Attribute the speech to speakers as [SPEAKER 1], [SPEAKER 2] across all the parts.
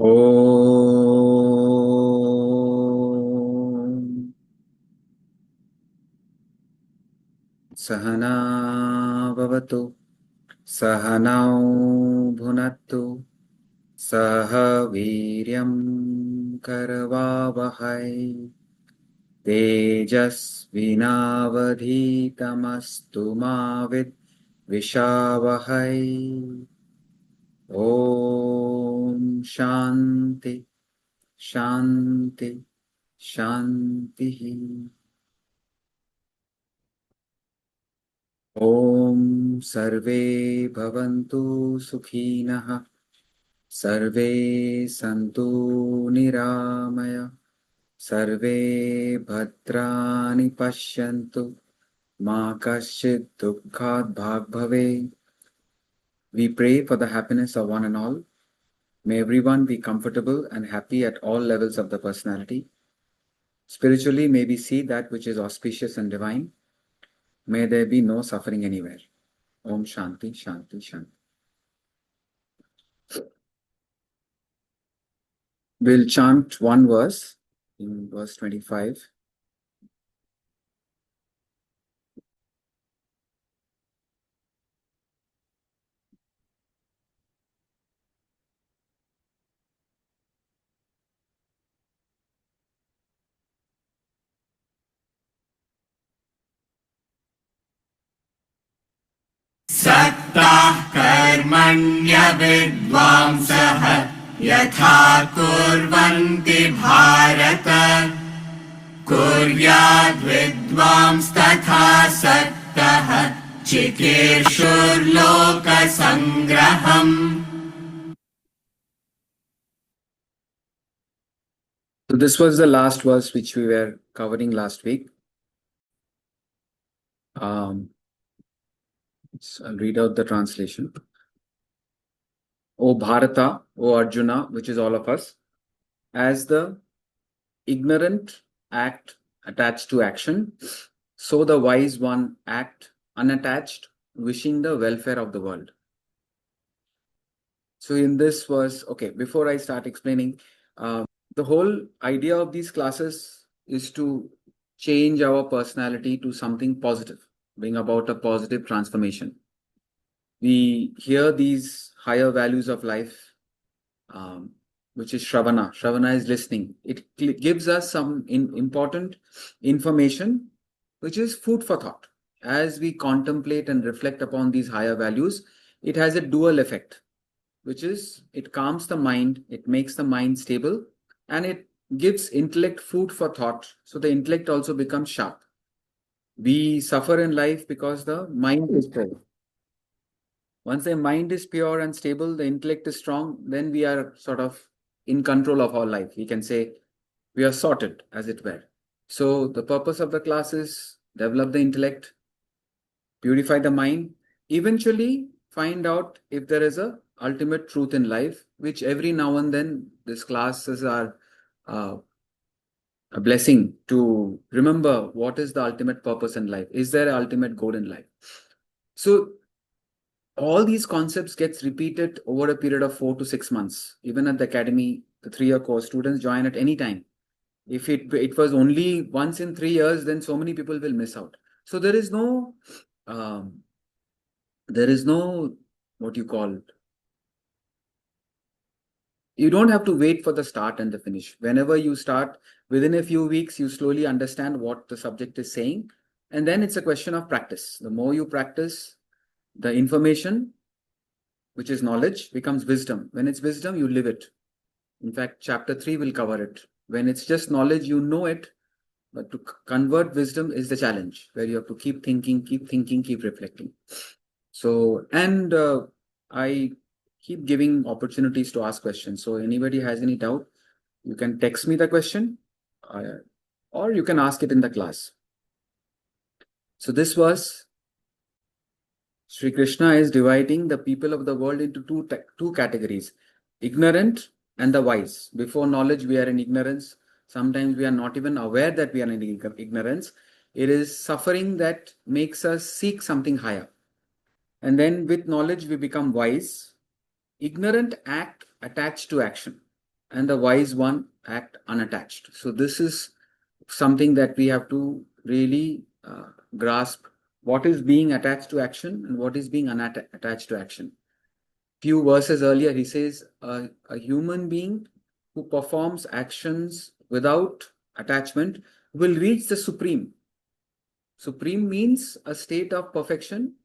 [SPEAKER 1] ॐ सहना भवतु सहनौ भुनक्तु सह वीर्यं करवावहै तेजस्विनावधीतमस्तु मा विद्विषावहै ॐ शान्ति शान्ति शान्तिः ॐ सर्वे भवन्तु सुखिनः सर्वे सन्तु निरामय सर्वे भद्राणि पश्यन्तु मा कश्चित् दुःखात् भाग् भवेत्. We pray for the happiness of one and all. May everyone be comfortable and happy at all levels of the personality. Spiritually, may we see that which is auspicious and divine. May there be no suffering anywhere. Om Shanti, Shanti, Shanti. We'll chant one verse in verse 25.
[SPEAKER 2] सक्ताः कर्मण्य विद्वांसः यथा कुर्वन्ति Bharat कुर्याद् विद्वांस्तथा सक्तः चिकीर्षुर्लोकसङ्ग्रहम्.
[SPEAKER 1] So this was the last verse which we were covering last week. So I'll read out the translation. O Bharata, O Arjuna, which is all of us, as the ignorant act attached to action, so the wise one act unattached, wishing the welfare of the world. So in this verse, okay, before I start explaining, the whole idea of these classes is to change our personality to something positive, bring about a positive transformation. We hear these higher values of life, which is Shravana. Shravana is listening. It gives us some important information, which is food for thought. As we contemplate and reflect upon these higher values, it has a dual effect, which is it calms the mind, it makes the mind stable, and it gives intellect food for thought. So the intellect also becomes sharp. We suffer in life because the mind is pure. Once the mind is pure and stable, the intellect is strong, then we are sort of in control of our life. We can say we are sorted, as it were. So the purpose of the class is develop the intellect, purify the mind, eventually find out if there is a ultimate truth in life, which every now and then these classes are a blessing to remember what is the ultimate purpose in life. Is there an ultimate goal in life? So all these concepts gets repeated over a period of 4 to 6 months. Even at the academy, the 3-year course, students join at any time. If it was only once in 3 years, then so many people will miss out. So there is no what you call, you don't have to wait for the start and the finish. Whenever you start, within a few weeks, you slowly understand what the subject is saying. And then it's a question of practice. The more you practice, the information, which is knowledge, becomes wisdom. When it's wisdom, you live it. In fact, chapter 3 will cover it. When it's just knowledge, you know it. But to convert wisdom is the challenge, where you have to keep thinking, keep reflecting. So, and I keep giving opportunities to ask questions. So anybody has any doubt, you can text me the question or you can ask it in the class. So this was Sri Krishna is dividing the people of the world into two categories, ignorant and the wise. Before knowledge, we are in ignorance. Sometimes we are not even aware that we are in ignorance. It is suffering that makes us seek something higher. And then with knowledge, we become wise. Ignorant act attached to action. and the wise one act unattached. So this is something that we have to really grasp. What is being attached to action and what is being unattached to action. Few verses earlier, he says a human being who performs actions without attachment will reach the supreme. Supreme means a state of perfection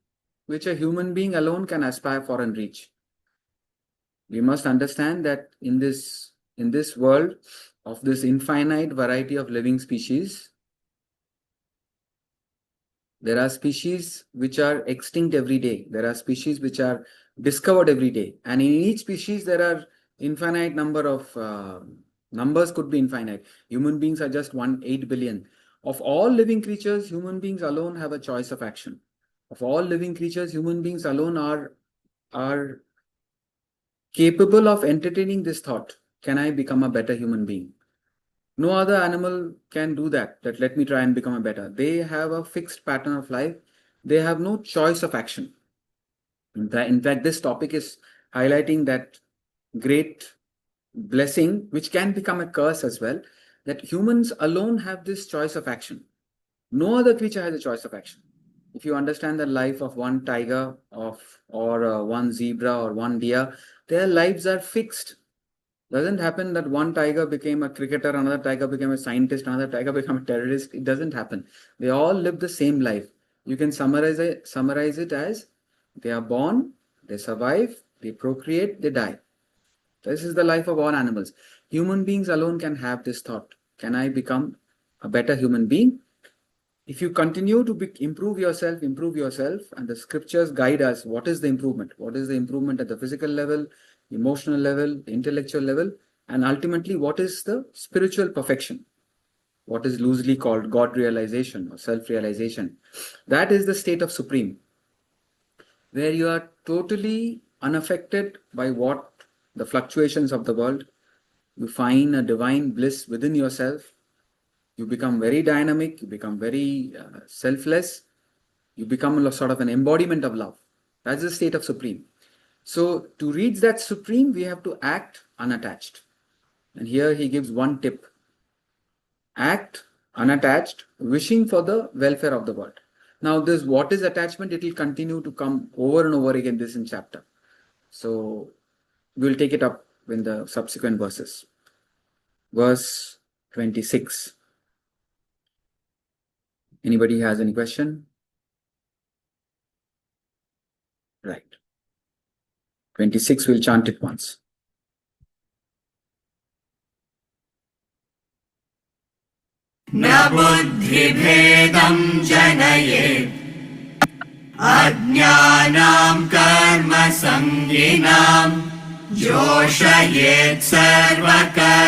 [SPEAKER 1] which a human being alone can aspire for and reach. We must understand that in this world of this infinite variety of living species, there are species which are extinct every day. There are species which are discovered every day. And in each species, there are infinite number of numbers could be infinite. Human beings are just 8 billion. Of all living creatures, human beings alone have a choice of action. Of all living creatures, human beings alone are capable of entertaining this thought. Can I become a better human being? No other animal can do that let me try and become a better. They have a fixed pattern of life. They have no choice of action. In fact, this topic is highlighting that great blessing, which can become a curse as well, that humans alone have this choice of action. No other creature has a choice of action. If you understand the life of one tiger or one zebra or one deer, their lives are fixed. Doesn't happen that one tiger became a cricketer, another tiger became a scientist, another tiger became a terrorist. It doesn't happen. They all live the same life. You can summarize it as they are born, they survive, they procreate, they die. This is the life of all animals. Human beings alone can have this thought. Can I become a better human being? If you continue to improve yourself, and the scriptures guide us, what is the improvement? What is the improvement at the physical level, emotional level, intellectual level, and ultimately, what is the spiritual perfection? What is loosely called God realization or self realization? That is the state of supreme, where you are totally unaffected by what the fluctuations of the world. You find a divine bliss within yourself. You become very dynamic, you become very selfless, you become a sort of an embodiment of love. That's the state of supreme. So to reach that supreme, we have to act unattached. And here he gives one tip. Act unattached, wishing for the welfare of the world. Now this what is attachment, it will continue to come over and over again this in chapter. So we'll take it up in the subsequent verses. Verse 26. Anybody has any question? Right. 26, we'll chant it once.
[SPEAKER 2] न बुद्धिभेदम् जनयेत् अज्ञानाम् कर्मसङ्गिनाम् जोषयेत् सर्वकर्माणि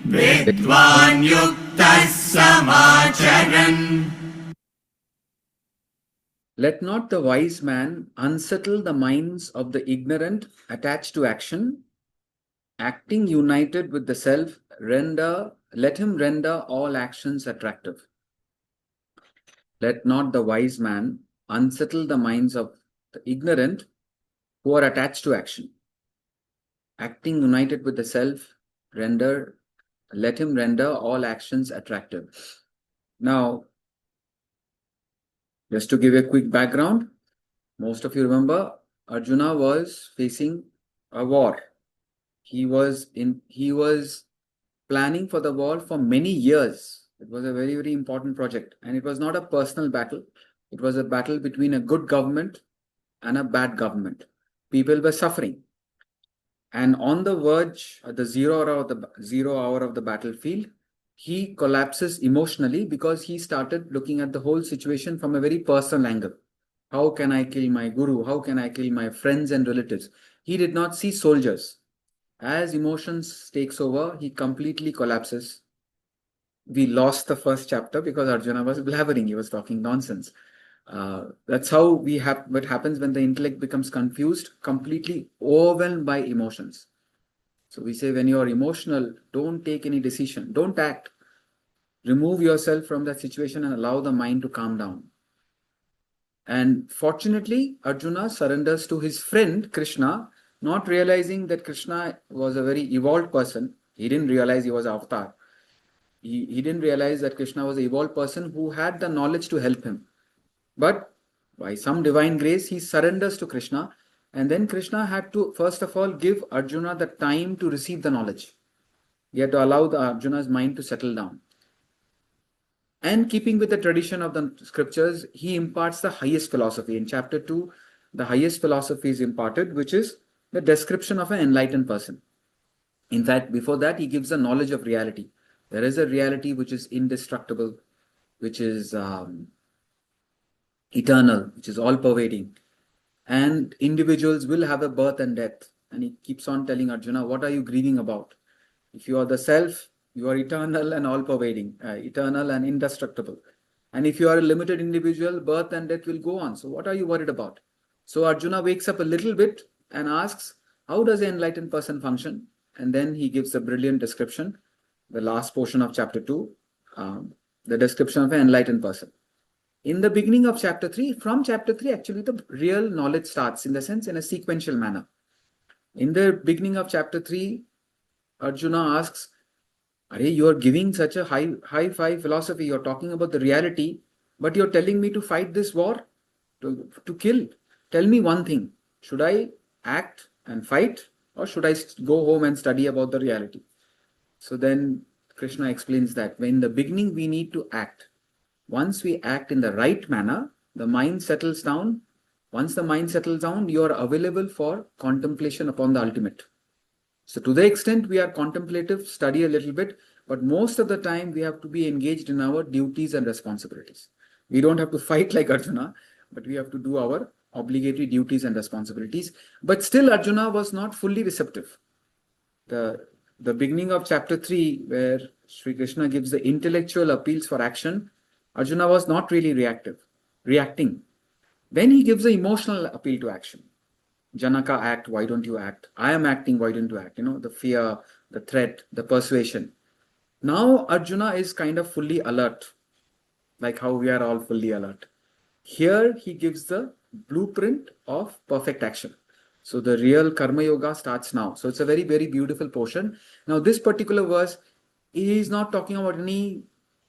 [SPEAKER 2] विद्वान् युक्तः समाचरन्.
[SPEAKER 1] Let not the wise man unsettle the minds of the ignorant attached to action, acting united with the self, let him render all actions attractive. Let not the wise man unsettle the minds of the ignorant who are attached to action, acting united with the self, let him render all actions attractive. Now, just to give a quick background, most of you remember Arjuna was facing a war. He was planning for the war for many years. It was a very, very important project. And it was not a personal battle. It was a battle between a good government and a bad government. People were suffering. And on the verge, at the zero hour of the battlefield, he collapses emotionally because he started looking at the whole situation from a very personal angle. How can I kill my guru? How can I kill my friends and relatives? He did not see soldiers. As emotions takes over, he completely collapses. We lost the first chapter because Arjuna was blabbering. He was talking nonsense. That's how what happens when the intellect becomes confused, completely overwhelmed by emotions. So we say when you're emotional, don't take any decision. Don't act. Remove yourself from that situation and allow the mind to calm down. And fortunately, Arjuna surrenders to his friend Krishna, not realizing that Krishna was a very evolved person. He didn't realize he was an avatar. He didn't realize that Krishna was an evolved person who had the knowledge to help him. But by some divine grace, he surrenders to Krishna. And then Krishna had to, first of all, give Arjuna the time to receive the knowledge. He had to allow the Arjuna's mind to settle down. And keeping with the tradition of the scriptures, he imparts the highest philosophy. In chapter 2, the highest philosophy is imparted, which is the description of an enlightened person. In fact, before that, he gives the knowledge of reality. There is a reality which is indestructible, which is eternal, which is all pervading. And individuals will have a birth and death. And he keeps on telling Arjuna, what are you grieving about? If you are the self, you are eternal and all pervading, eternal and indestructible. And if you are a limited individual, birth and death will go on. So what are you worried about? So Arjuna wakes up a little bit and asks, how does an enlightened person function? And then he gives a brilliant description, the last portion of chapter 2, the description of an enlightened person. In the beginning of chapter 3, from chapter 3, actually the real knowledge starts, in the sense, in a sequential manner. In the beginning of chapter 3, Arjuna asks, Are you are giving such a high-fi philosophy, you're talking about the reality, but you're telling me to fight this war, to kill. Tell me one thing, should I act and fight, or should I go home and study about the reality? So then Krishna explains that in the beginning we need to act. Once we act in the right manner, the mind settles down. Once the mind settles down, you are available for contemplation upon the ultimate. So to the extent we are contemplative, study a little bit, but most of the time we have to be engaged in our duties and responsibilities. We don't have to fight like Arjuna, but we have to do our obligatory duties and responsibilities. But still Arjuna was not fully receptive. The beginning of chapter 3, where Sri Krishna gives the intellectual appeals for action, Arjuna was not really reacting. Then he gives the emotional appeal to action. Janaka, act, why don't you act? I am acting, why don't you act? The fear, the threat, the persuasion. Now Arjuna is kind of fully alert, like how we are all fully alert. Here he gives the blueprint of perfect action. So the real Karma Yoga starts now. So it's a very, very beautiful portion. Now this particular verse, he is not talking about any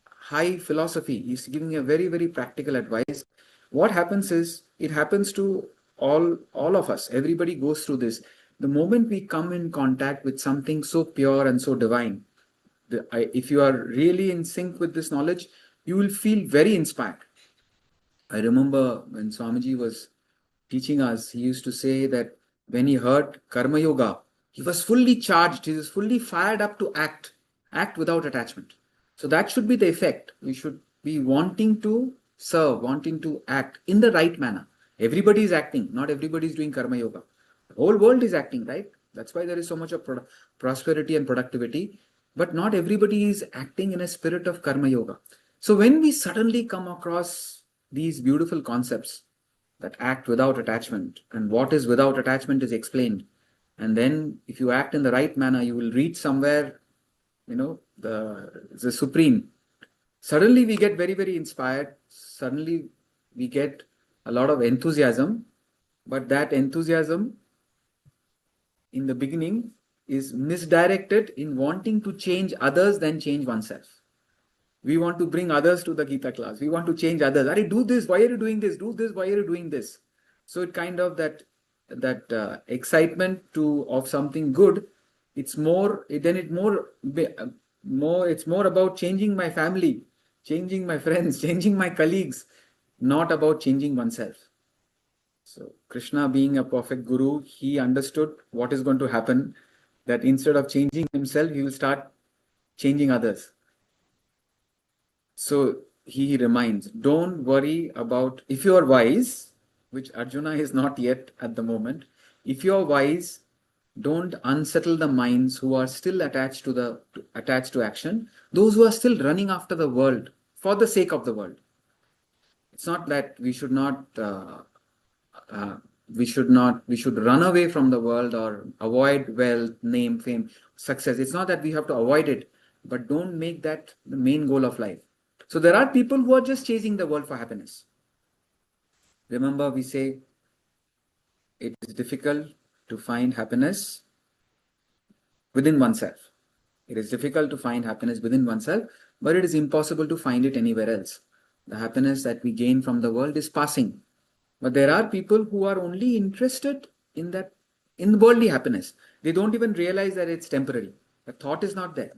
[SPEAKER 1] high philosophy. He's giving a very, very practical advice. What happens is, it happens to all of us. Everybody goes through this. The moment we come in contact with something so pure and so divine, if you are really in sync with this knowledge, you will feel very inspired. I remember when Swamiji was teaching us, he used to say that when he heard Karma Yoga, he was fully charged, he was fully fired up to act without attachment. So that should be the effect. We should be wanting to serve, wanting to act in the right manner. Everybody is acting, not everybody is doing Karma Yoga. The whole world is acting, right? That's why there is so much of prosperity and productivity. But not everybody is acting in a spirit of Karma Yoga. So when we suddenly come across these beautiful concepts that act without attachment, and what is without attachment is explained, and then if you act in the right manner, you will reach somewhere, the supreme. Suddenly we get very, very inspired. Suddenly we get a lot of enthusiasm, but that enthusiasm in the beginning is misdirected in wanting to change others than change oneself. We want to bring others to the Gita class. We want to change others. Do this. Why are you doing this? Do this. Why are you doing this? So it kind of that excitement of something good. It's more about changing my family, changing my friends, changing my colleagues, not about changing oneself. So Krishna, being a perfect guru, he understood what is going to happen, that instead of changing himself, he will start changing others. So he reminds, don't worry about, if you are wise, which Arjuna is not yet at the moment, if you are wise, don't unsettle the minds who are still attached to action, those who are still running after the world for the sake of the world. It's not that we should run away from the world or avoid wealth, name, fame, success. It's not that we have to avoid it, but don't make that the main goal of life. So there are people who are just chasing the world for happiness. Remember, we say it is difficult to find happiness within oneself. It is difficult to find happiness within oneself, but it is impossible to find it anywhere else. The happiness that we gain from the world is passing. But there are people who are only interested in that, in worldly happiness. They don't even realize that it's temporary. The thought is not there.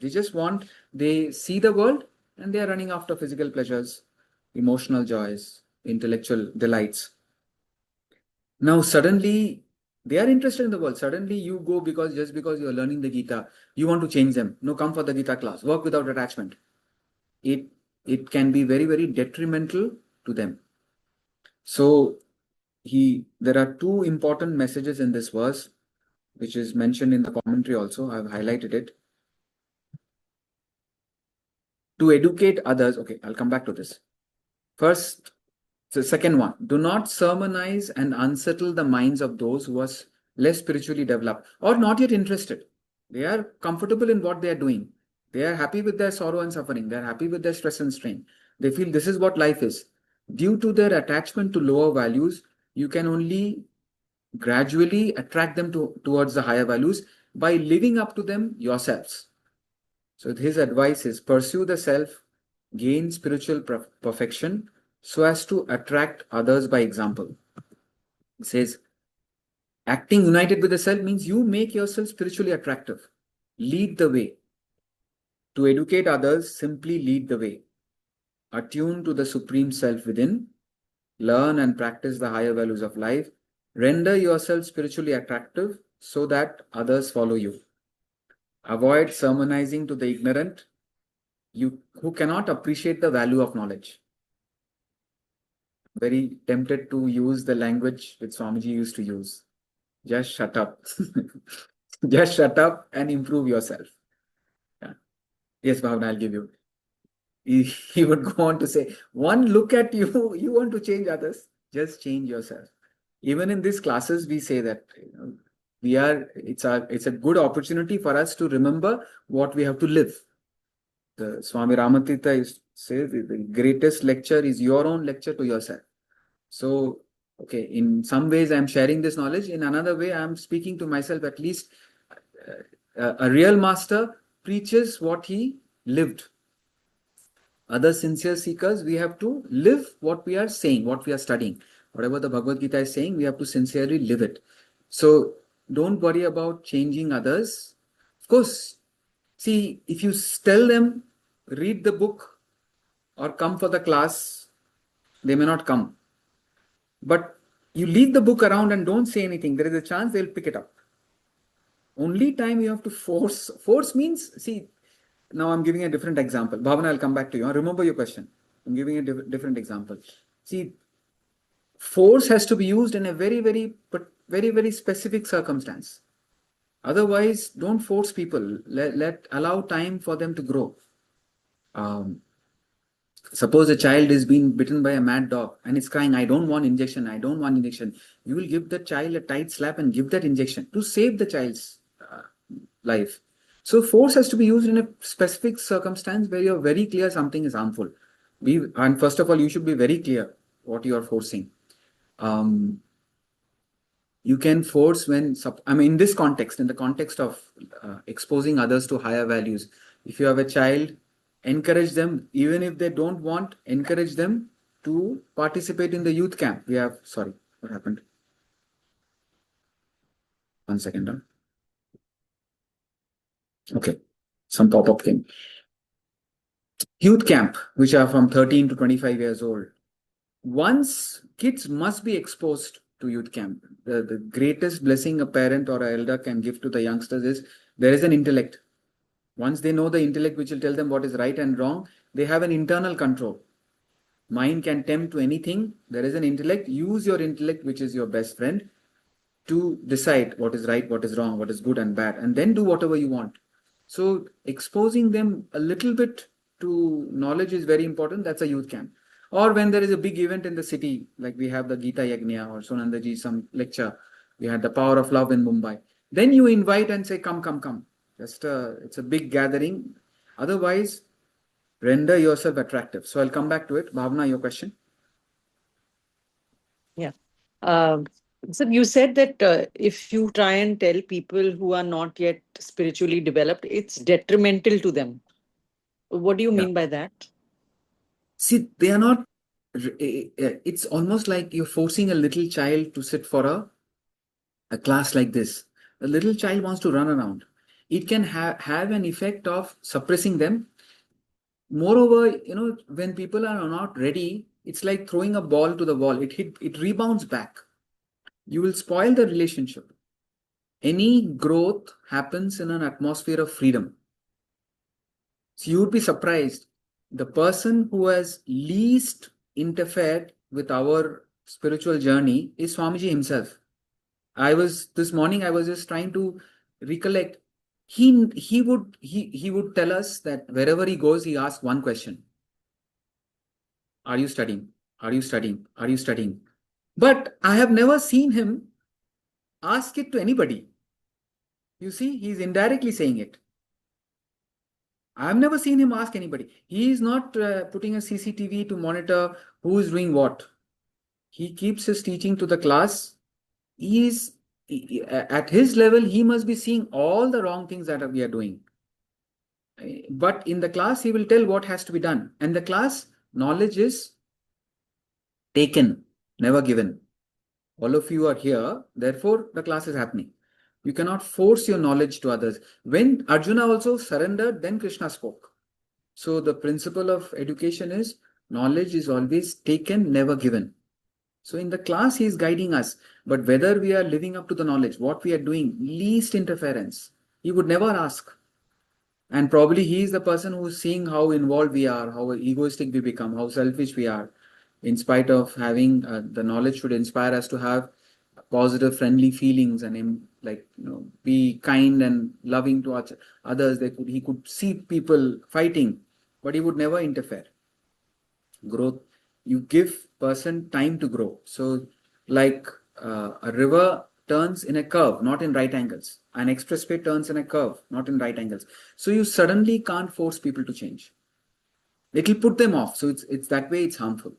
[SPEAKER 1] They see the world and they are running after physical pleasures, emotional joys, intellectual delights. Now, suddenly, they are interested in the world. Suddenly, you go just because you are learning the Gita, you want to change them. No, come for the Gita class. Work without attachment. It it can be very, very detrimental to them. So there are two important messages in this verse, which is mentioned in the commentary also. I've highlighted it. To educate others. Okay, I'll come back to this. First, the second one, do not sermonize and unsettle the minds of those who are less spiritually developed or not yet interested. They are comfortable in what they are doing. They are happy with their sorrow and suffering. They are happy with their stress and strain. They feel this is what life is. Due to their attachment to lower values, you can only gradually attract them towards the higher values by living up to them yourselves. So his advice is pursue the self, gain spiritual perfection so as to attract others by example. He says, acting united with the self means you make yourself spiritually attractive. Lead the way. To educate others, simply lead the way. Attune to the supreme self within. Learn and practice the higher values of life. Render yourself spiritually attractive so that others follow you. Avoid sermonizing to the ignorant who cannot appreciate the value of knowledge. Very tempted to use the language which Swamiji used to use. Just shut up. Just shut up and improve yourself. Yeah. Yes, Bhavna, I'll give you. He would go on to say, one look at you, you want to change others, just change yourself. Even in these classes, we say that it's a good opportunity for us to remember what we have to live. The Swami Ramatita says the greatest lecture is your own lecture to yourself. So, okay, in some ways I'm sharing this knowledge. In another way, I'm speaking to myself. At least a real master preaches what he lived. Other sincere seekers, we have to live what we are saying, what we are studying. Whatever the Bhagavad Gita is saying, we have to sincerely live it. So don't worry about changing others. Of course, see, if you tell them, read the book or come for the class, they may not come. But you leave the book around and don't say anything, there is a chance they'll pick it up. Only time you have to force. Force means, see, now I'm giving a different example. Bhavana, I'll come back to you. Remember your question. I'm giving a different example. See, force has to be used in a very, very specific circumstance. Otherwise, don't force people. Allow time for them to grow. Suppose a child is being bitten by a mad dog and it's crying, I don't want injection, I don't want injection. You will give the child a tight slap and give that injection to save the child's life. So force has to be used in a specific circumstance where you're very clear something is harmful. And first of all, you should be very clear what you are forcing. You can force when, in this context, in the context of exposing others to higher values, if you have a child, encourage them, even if they don't want, encourage them to participate in the youth camp. Sorry, what happened? 1 second. Okay, some pop-up came. Youth camp, which are from 13 to 25 years old. Once kids must be exposed to youth camp. The greatest blessing a parent or an elder can give to the youngsters is there is an intellect. Once they know the intellect which will tell them what is right and wrong, they have an internal control. Mind can tempt to anything. There is an intellect. Use your intellect, which is your best friend, to decide what is right, what is wrong, what is good and bad, and then do whatever you want. So exposing them a little bit to knowledge is very important. That's a youth camp. Or when there is a big event in the city, like we have the Gita Yagna or Sonandaji, some lecture, we had the power of love in Mumbai. Then you invite and say, come. It's a big gathering. Otherwise, render yourself attractive. So I'll come back to it. Bhavna, your question?
[SPEAKER 3] Yeah. So you said that if you try and tell people who are not yet spiritually developed, it's detrimental to them. What do you
[SPEAKER 1] Yeah.
[SPEAKER 3] mean by that?
[SPEAKER 1] See, they are not, it's almost like you're forcing a little child to sit for a class like this. A little child wants to run around. It can have an effect of suppressing them. Moreover, when people are not ready, it's like throwing a ball to the wall. It rebounds back. You will spoil the relationship. Any growth happens in an atmosphere of freedom. So you would be surprised. The person who has least interfered with our spiritual journey is Swamiji himself. This morning I was just trying to recollect. He would tell us that wherever he goes, he asks one question: Are you studying? Are you studying? Are you studying? But I have never seen him ask it to anybody. You see, he's indirectly saying it. I've never seen him ask anybody. He is not putting a CCTV to monitor who is doing what. He keeps his teaching to the class. At his level, he must be seeing all the wrong things that we are doing. But in the class, he will tell what has to be done. And the class, knowledge is taken, never given. All of you are here, therefore the class is happening. You cannot force your knowledge to others. When Arjuna also surrendered, then Krishna spoke. So the principle of education is knowledge is always taken, never given. So in the class, he is guiding us. But whether we are living up to the knowledge, what we are doing, least interference, he would never ask. And probably he is the person who is seeing how involved we are, how egoistic we become, how selfish we are. In spite of having the knowledge should inspire us to have positive, friendly feelings and be kind and loving to others. He could see people fighting, but he would never interfere. Growth, you give person time to grow. So like a river turns in a curve, not in right angles. An expressway turns in a curve, not in right angles. So you suddenly can't force people to change. It'll put them off. So it's that way it's harmful.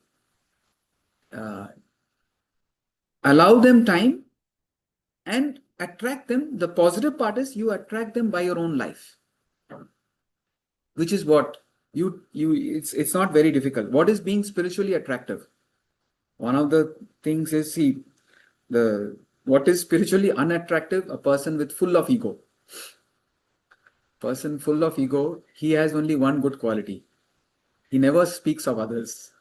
[SPEAKER 1] Allow them time and attract them. The positive part is you attract them by your own life, which is what it's not very difficult. What is being spiritually attractive? One of the things is, see, what is spiritually unattractive? A person with full of ego. Person full of ego, he has only one good quality. He never speaks of others.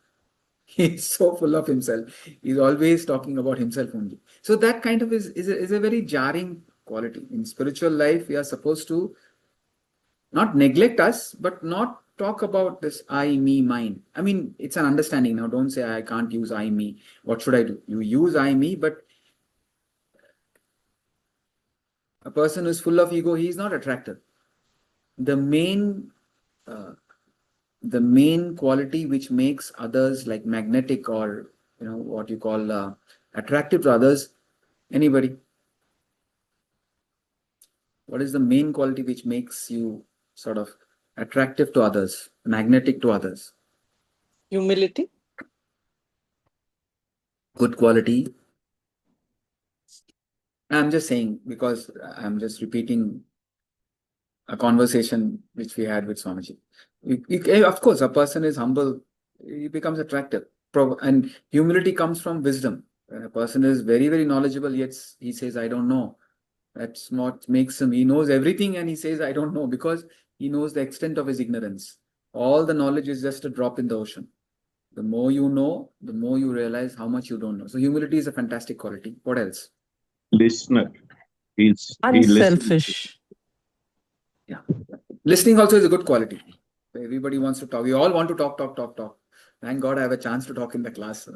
[SPEAKER 1] He's so full of himself. He's always talking about himself only. So that kind of is a very jarring quality. In spiritual life, we are supposed to not neglect us, but not talk about this I, me, mine. I mean, it's an understanding now. Don't say I can't use I, me. What should I do? You use I, me, but a person who's full of ego, he is not attractive. The main uh, the main quality which makes others like magnetic or what you call attractive to others. Anybody? What is the main quality which makes you sort of attractive to others, magnetic to others?
[SPEAKER 3] Humility.
[SPEAKER 1] Good quality. I'm just saying because I'm just repeating a conversation which we had with Swamiji. Of course, a person is humble, he becomes attractive. And humility comes from wisdom. When a person is very, very knowledgeable, yet he says, I don't know. That's what makes him, he knows everything and he says, I don't know, because he knows the extent of his ignorance. All the knowledge is just a drop in the ocean. The more you know, the more you realize how much you don't know. So humility is a fantastic quality. What else?
[SPEAKER 4] Listener. He listens.
[SPEAKER 3] Unselfish.
[SPEAKER 1] Yeah. Listening also is a good quality. Everybody wants to talk. We all want to talk, talk, talk, talk. Thank God I have a chance to talk in the class.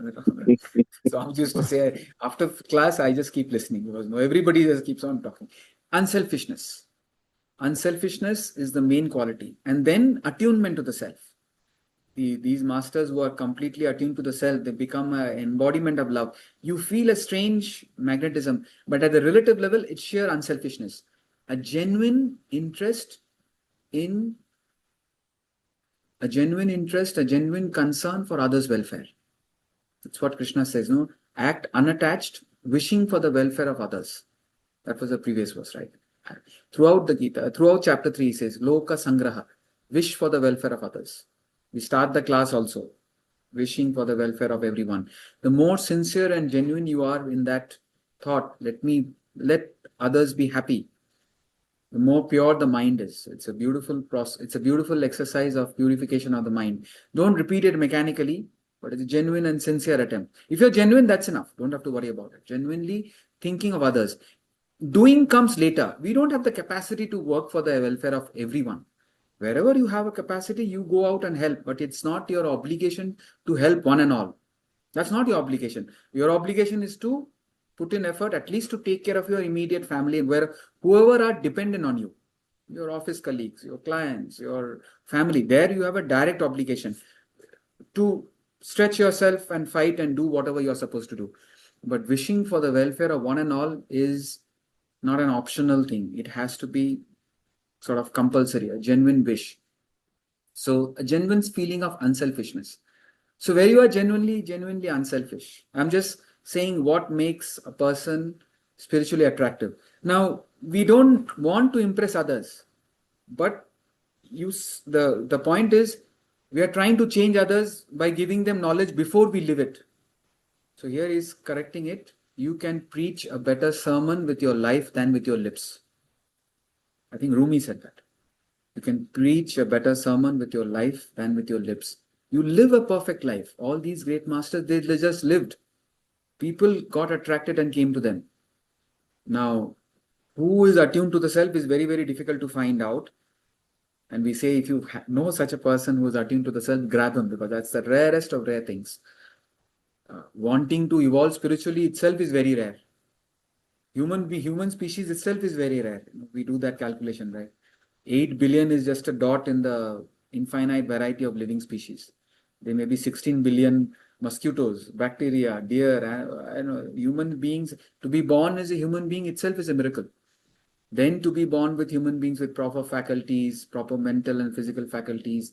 [SPEAKER 1] So I'm used to say after class, I just keep listening because everybody just keeps on talking. Unselfishness. Unselfishness is the main quality. And then attunement to the self. These masters who are completely attuned to the self, they become an embodiment of love. You feel a strange magnetism, but at the relative level, it's sheer unselfishness. A genuine interest, a genuine concern for others' welfare. That's what Krishna says, no? Act unattached, wishing for the welfare of others. That was the previous verse, right? Throughout the Gita, throughout chapter 3, he says, Loka Sangraha, wish for the welfare of others. We start the class also, wishing for the welfare of everyone. The more sincere and genuine you are in that thought, let others be happy, the more pure the mind is. It's a beautiful process. It's a beautiful exercise of purification of the mind. Don't repeat it mechanically, but it's a genuine and sincere attempt. If you're genuine, that's enough. Don't have to worry about it. Genuinely thinking of others. Doing comes later. We don't have the capacity to work for the welfare of everyone. Wherever you have a capacity, you go out and help, but it's not your obligation to help one and all. That's not your obligation. Your obligation is to put in effort, at least to take care of your immediate family and whoever are dependent on you, your office colleagues, your clients, your family. There you have a direct obligation to stretch yourself and fight and do whatever you're supposed to do. But wishing for the welfare of one and all is not an optional thing. It has to be sort of compulsory, a genuine wish. So a genuine feeling of unselfishness. So where you are genuinely unselfish. I'm just saying what makes a person spiritually attractive. Now, we don't want to impress others, but the point is, we are trying to change others by giving them knowledge before we live it. So here is correcting it. You can preach a better sermon with your life than with your lips. I think Rumi said that. You can preach a better sermon with your life than with your lips. You live a perfect life. All these great masters, they just lived. People got attracted and came to them. Now, who is attuned to the self is very, very difficult to find out. And we say, if you know such a person who is attuned to the self, grab him, because that's the rarest of rare things. Wanting to evolve spiritually itself is very rare. Human species itself is very rare. We do that calculation, right? 8 billion is just a dot in the infinite variety of living species. There may be 16 billion mosquitoes, bacteria, deer, human beings. To be born as a human being itself is a miracle. Then to be born with human beings with proper faculties, proper mental and physical faculties,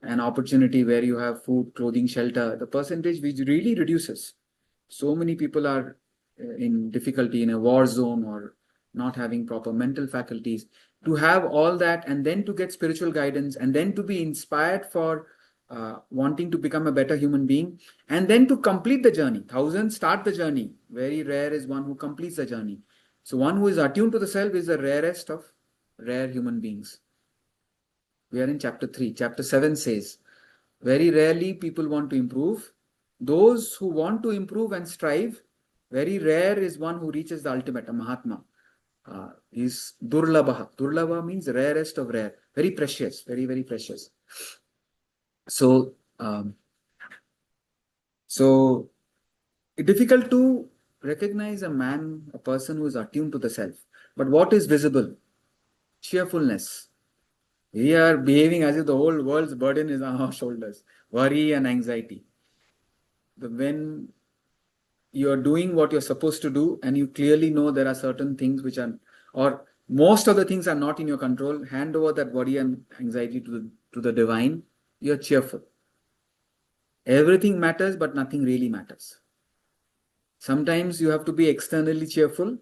[SPEAKER 1] an opportunity where you have food, clothing, shelter, the percentage which really reduces. So many people are in difficulty in a war zone or not having proper mental faculties. To have all that and then to get spiritual guidance and then to be inspired for wanting to become a better human being and then to complete the journey. Thousands start the journey. Very rare is one who completes the journey. So one who is attuned to the self is the rarest of rare human beings. We are in chapter 3. Chapter 7 says, very rarely people want to improve. Those who want to improve and strive, very rare is one who reaches the ultimate, a Mahatma. Is Durlabha. Durlabha means rarest of rare. Very precious, very, very precious. So it's difficult to recognize a person who is attuned to the self. But what is visible? Cheerfulness. We are behaving as if the whole world's burden is on our shoulders. Worry and anxiety. When you are doing what you're supposed to do and you clearly know there are certain things which are, or most of the things are not in your control, hand over that worry and anxiety to the divine. You're cheerful. Everything matters, but nothing really matters. Sometimes you have to be externally cheerful,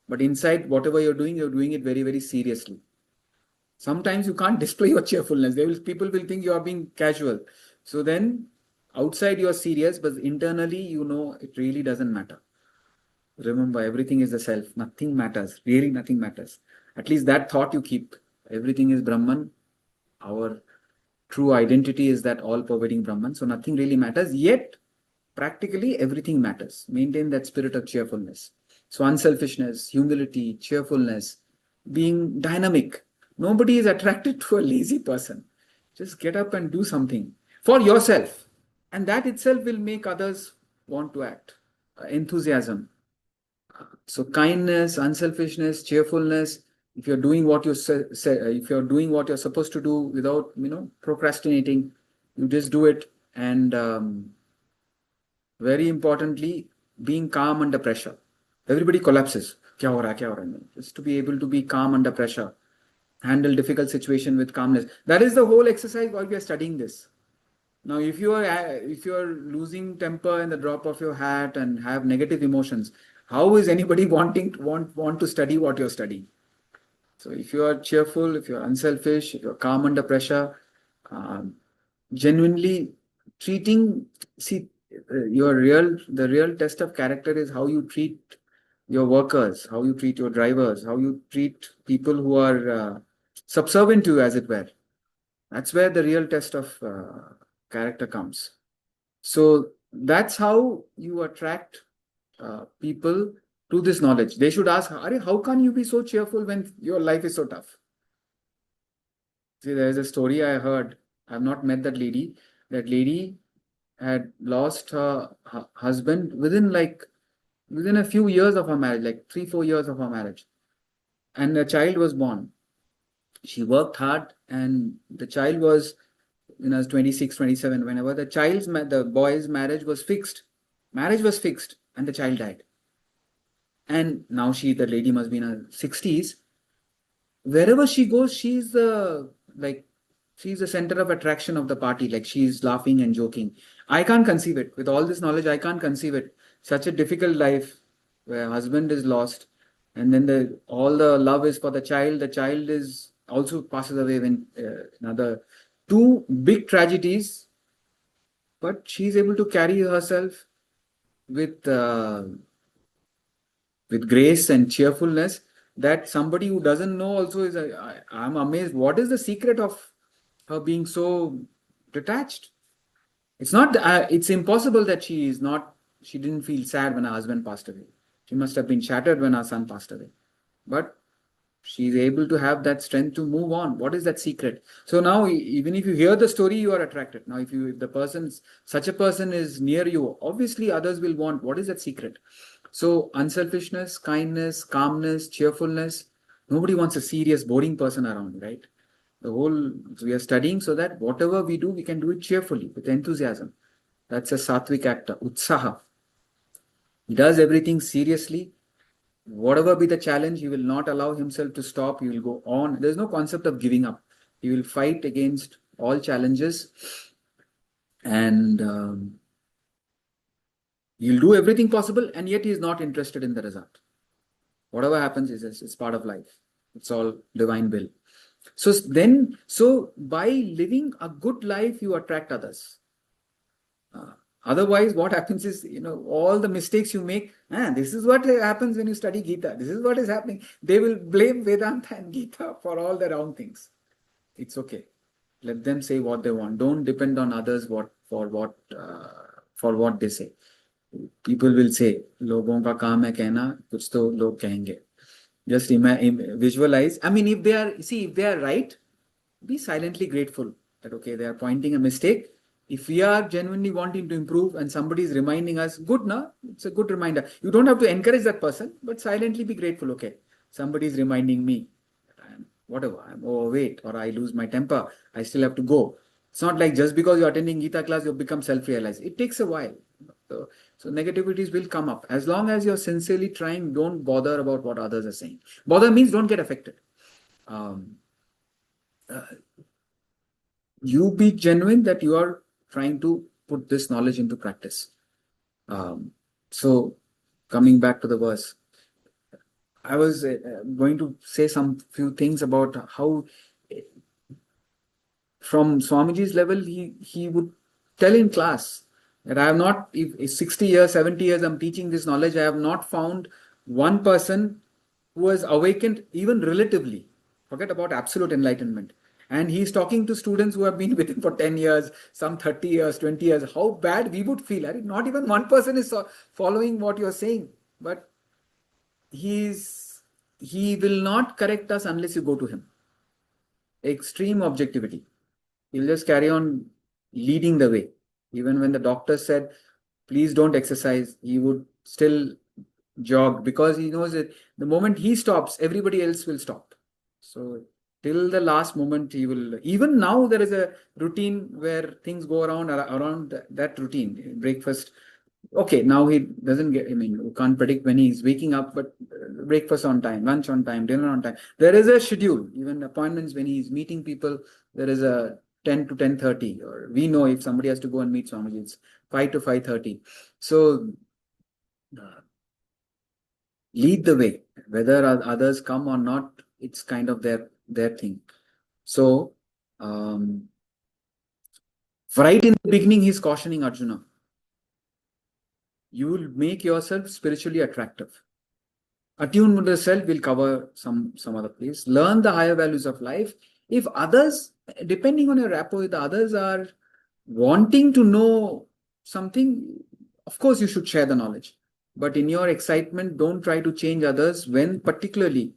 [SPEAKER 1] but inside whatever you're doing it very, very seriously. Sometimes you can't display your cheerfulness. People will think you are being casual. So then outside you're serious, but internally you know it really doesn't matter. Remember, everything is the self. Nothing matters. Really nothing matters. At least that thought you keep. Everything is Brahman. Our true identity is that all-pervading Brahman. So nothing really matters. Yet, practically everything matters. Maintain that spirit of cheerfulness. So unselfishness, humility, cheerfulness, being dynamic. Nobody is attracted to a lazy person. Just get up and do something for yourself. And that itself will make others want to act. Enthusiasm. So kindness, unselfishness, cheerfulness. If you're doing what if you're doing what you're supposed to do without procrastinating, you just do it. And very importantly, being calm under pressure. Everybody collapses. Kya ho raha, kya ho raha? Just to be able to be calm under pressure. Handle difficult situation with calmness. That is the whole exercise while we are studying this. Now, if you are losing temper in the drop of your hat and have negative emotions, How is anybody want to study what you're studying? So if you are cheerful, if you're unselfish, if you're calm under pressure, um, genuinely treating, see, the real test of character is how you treat your workers, how you treat your drivers, how you treat people who are subservient to you, as it were. That's where the real test of character comes. So that's how you attract people to this knowledge. They should ask, Are, how can you be so cheerful when your life is so tough? See, there's a story I heard. I've not met that lady. That lady had lost her husband within a few years of her marriage, like 3-4 years of her marriage, and a child was born. She worked hard, and the child was, 26, 27. Whenever the boy's marriage was fixed, and the child died. And now the lady must be in her 60s. Wherever she goes, she's the center of attraction of the party. Like, she's laughing and joking. I can't conceive it. With all this knowledge, I can't conceive it. Such a difficult life where husband is lost, and then all the love is for the child. The child is also passes away when another two big tragedies, but she's able to carry herself with uh, with grace and cheerfulness, that somebody who doesn't know also is I'm amazed. What is the secret of her being so detached? It's not it's impossible that she didn't feel sad when her husband passed away. She must have been shattered when her son passed away, but she's able to have that strength to move on. What is that secret? So now, even if you hear the story, you are attracted. Now, if such a person is near you, obviously others will want. What is that secret? So unselfishness, kindness, calmness, cheerfulness. Nobody wants a serious, boring person around, right? We are studying so that whatever we do, we can do it cheerfully, with enthusiasm. That's a sattvic actor, utsaha. He does everything seriously. Whatever be the challenge, he will not allow himself to stop. He will go on. There's no concept of giving up. He will fight against all challenges, and he'll do everything possible, and yet he is not interested in the result. Whatever happens it's part of life. It's all divine will. So by living a good life, you attract others. Otherwise, what happens is, all the mistakes you make, this is what happens when you study Gita. This is what is happening. They will blame Vedanta and Gita for all the wrong things. It's okay. Let them say what they want. Don't depend on others for what they say. People will say, लोगों का काम है कहना, कुछ तो लोग कहेंगे. Just visualize. I mean, if they are right, be silently grateful that, okay, they are pointing a mistake. If we are genuinely wanting to improve and somebody is reminding us, good, na? It's a good reminder. You don't have to encourage that person, but silently be grateful. Okay, somebody is reminding me, I'm overweight or I lose my temper, I still have to go. It's not like just because you're attending Gita class, you become self-realized. It takes a while. So negativities will come up. As long as you're sincerely trying, don't bother about what others are saying. Bother means don't get affected. You be genuine that you are trying to put this knowledge into practice. So coming back to the verse, I was going to say few things about how from Swamiji's level, he would tell in class that I have not, if 60 years, 70 years I'm teaching this knowledge, I have not found one person who has awakened even relatively. Forget about absolute enlightenment. And he's talking to students who have been with him for 10 years, some 30 years, 20 years. How bad we would feel. Not even one person is following what you're saying. But he will not correct us unless you go to him. Extreme objectivity. He'll just carry on leading the way. Even when the doctor said, please don't exercise, he would still jog, because he knows that the moment he stops, everybody else will stop. So till the last moment, he will. Even now, there is a routine where things go around that routine. Breakfast. Okay, now he doesn't get, you can't predict when he's waking up, but breakfast on time, lunch on time, dinner on time. There is a schedule. Even appointments, when he's meeting people, there is a 10 to 10:30, or we know if somebody has to go and meet Swamiji, it's 5 to 5:30. So lead the way. Whether others come or not, it's kind of their thing. So, right in the beginning, he's cautioning Arjuna. You will make yourself spiritually attractive. Attune with yourself, will cover some other place. Learn the higher values of life. If others, depending on your rapport with others, are wanting to know something, of course you should share the knowledge. But in your excitement, don't try to change others when particularly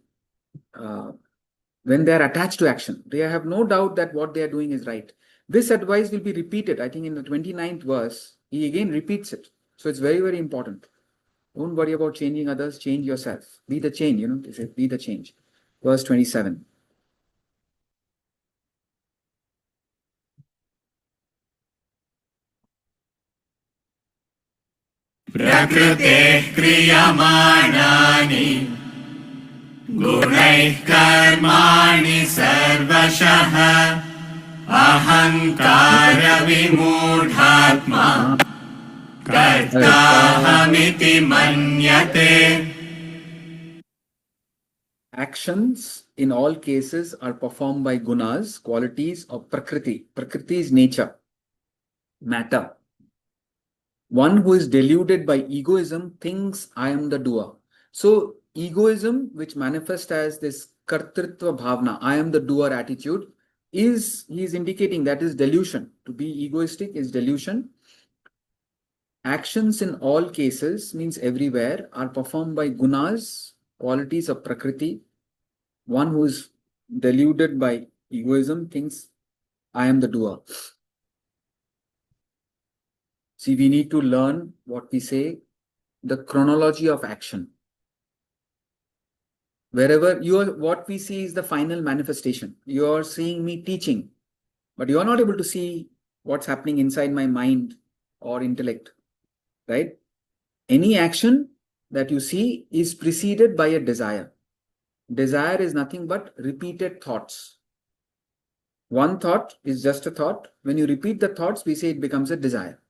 [SPEAKER 1] when they are attached to action. They have no doubt that what they are doing is right. This advice will be repeated. I think in the 29th verse, he again repeats it. So it's very, very important. Don't worry about changing others, change yourself. Be the change, they say, be the change. Verse 27.
[SPEAKER 2] प्रकृतेः क्रियमाणानि गुणैः कर्माणि सर्वशः अहङ्कारविमूढात्मा कर्ताहमिति मन्यते.
[SPEAKER 1] Actions in all cases are performed by gunas, qualities of Prakriti. Prakriti is nature, matter. One who is deluded by egoism thinks I am the doer. So egoism, which manifests as this kartritva bhavna, I am the doer attitude, he is indicating that is delusion. To be egoistic is delusion. Actions in all cases, means everywhere, are performed by gunas, qualities of Prakriti. One who is deluded by egoism thinks I am the doer. See, we need to learn what we say, the chronology of action. Wherever what we see is the final manifestation. You are seeing me teaching, but you are not able to see what's happening inside my mind or intellect, right? Any action that you see is preceded by a desire. Desire is nothing but repeated thoughts. One thought is just a thought. When you repeat the thoughts, we say it becomes a desire.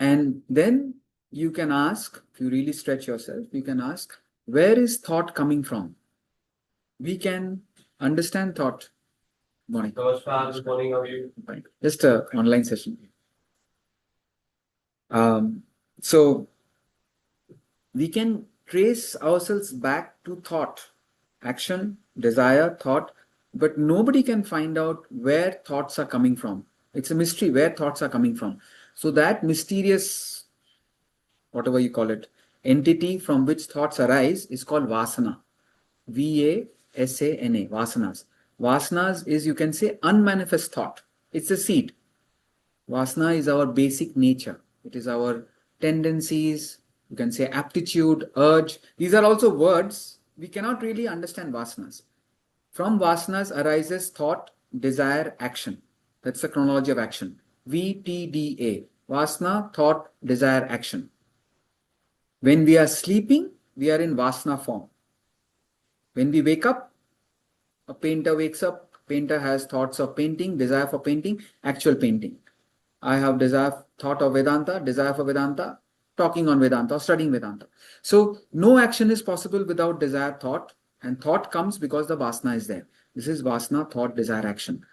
[SPEAKER 1] And then you can ask, if you really stretch yourself, you can ask, where is thought coming from? We can understand thought. Morning.
[SPEAKER 5] Good morning, how are you?
[SPEAKER 1] Fine. Just an online session. So we can trace ourselves back to thought, action, desire, thought, but nobody can find out where thoughts are coming from. It's a mystery where thoughts are coming from. So that mysterious, whatever you call it, entity from which thoughts arise is called vasana. V-A-S-A-N-A, vasanas. Vasanas is, you can say, unmanifest thought. It's a seed. Vasana is our basic nature. It is our tendencies, you can say aptitude, urge. These are also words. We cannot really understand vasanas. From vasanas arises thought, desire, action. That's the chronology of action. VTDA. Vasana, thought, desire, action. When we are sleeping, we are in vasana form. When we wake up, a painter wakes up, painter has thoughts of painting, desire for painting, actual painting. I have thought of Vedanta, desire for Vedanta, talking on Vedanta or studying Vedanta. So no action is possible without desire, thought, and thought comes because the vasana is there. This is vasana, thought, desire, action.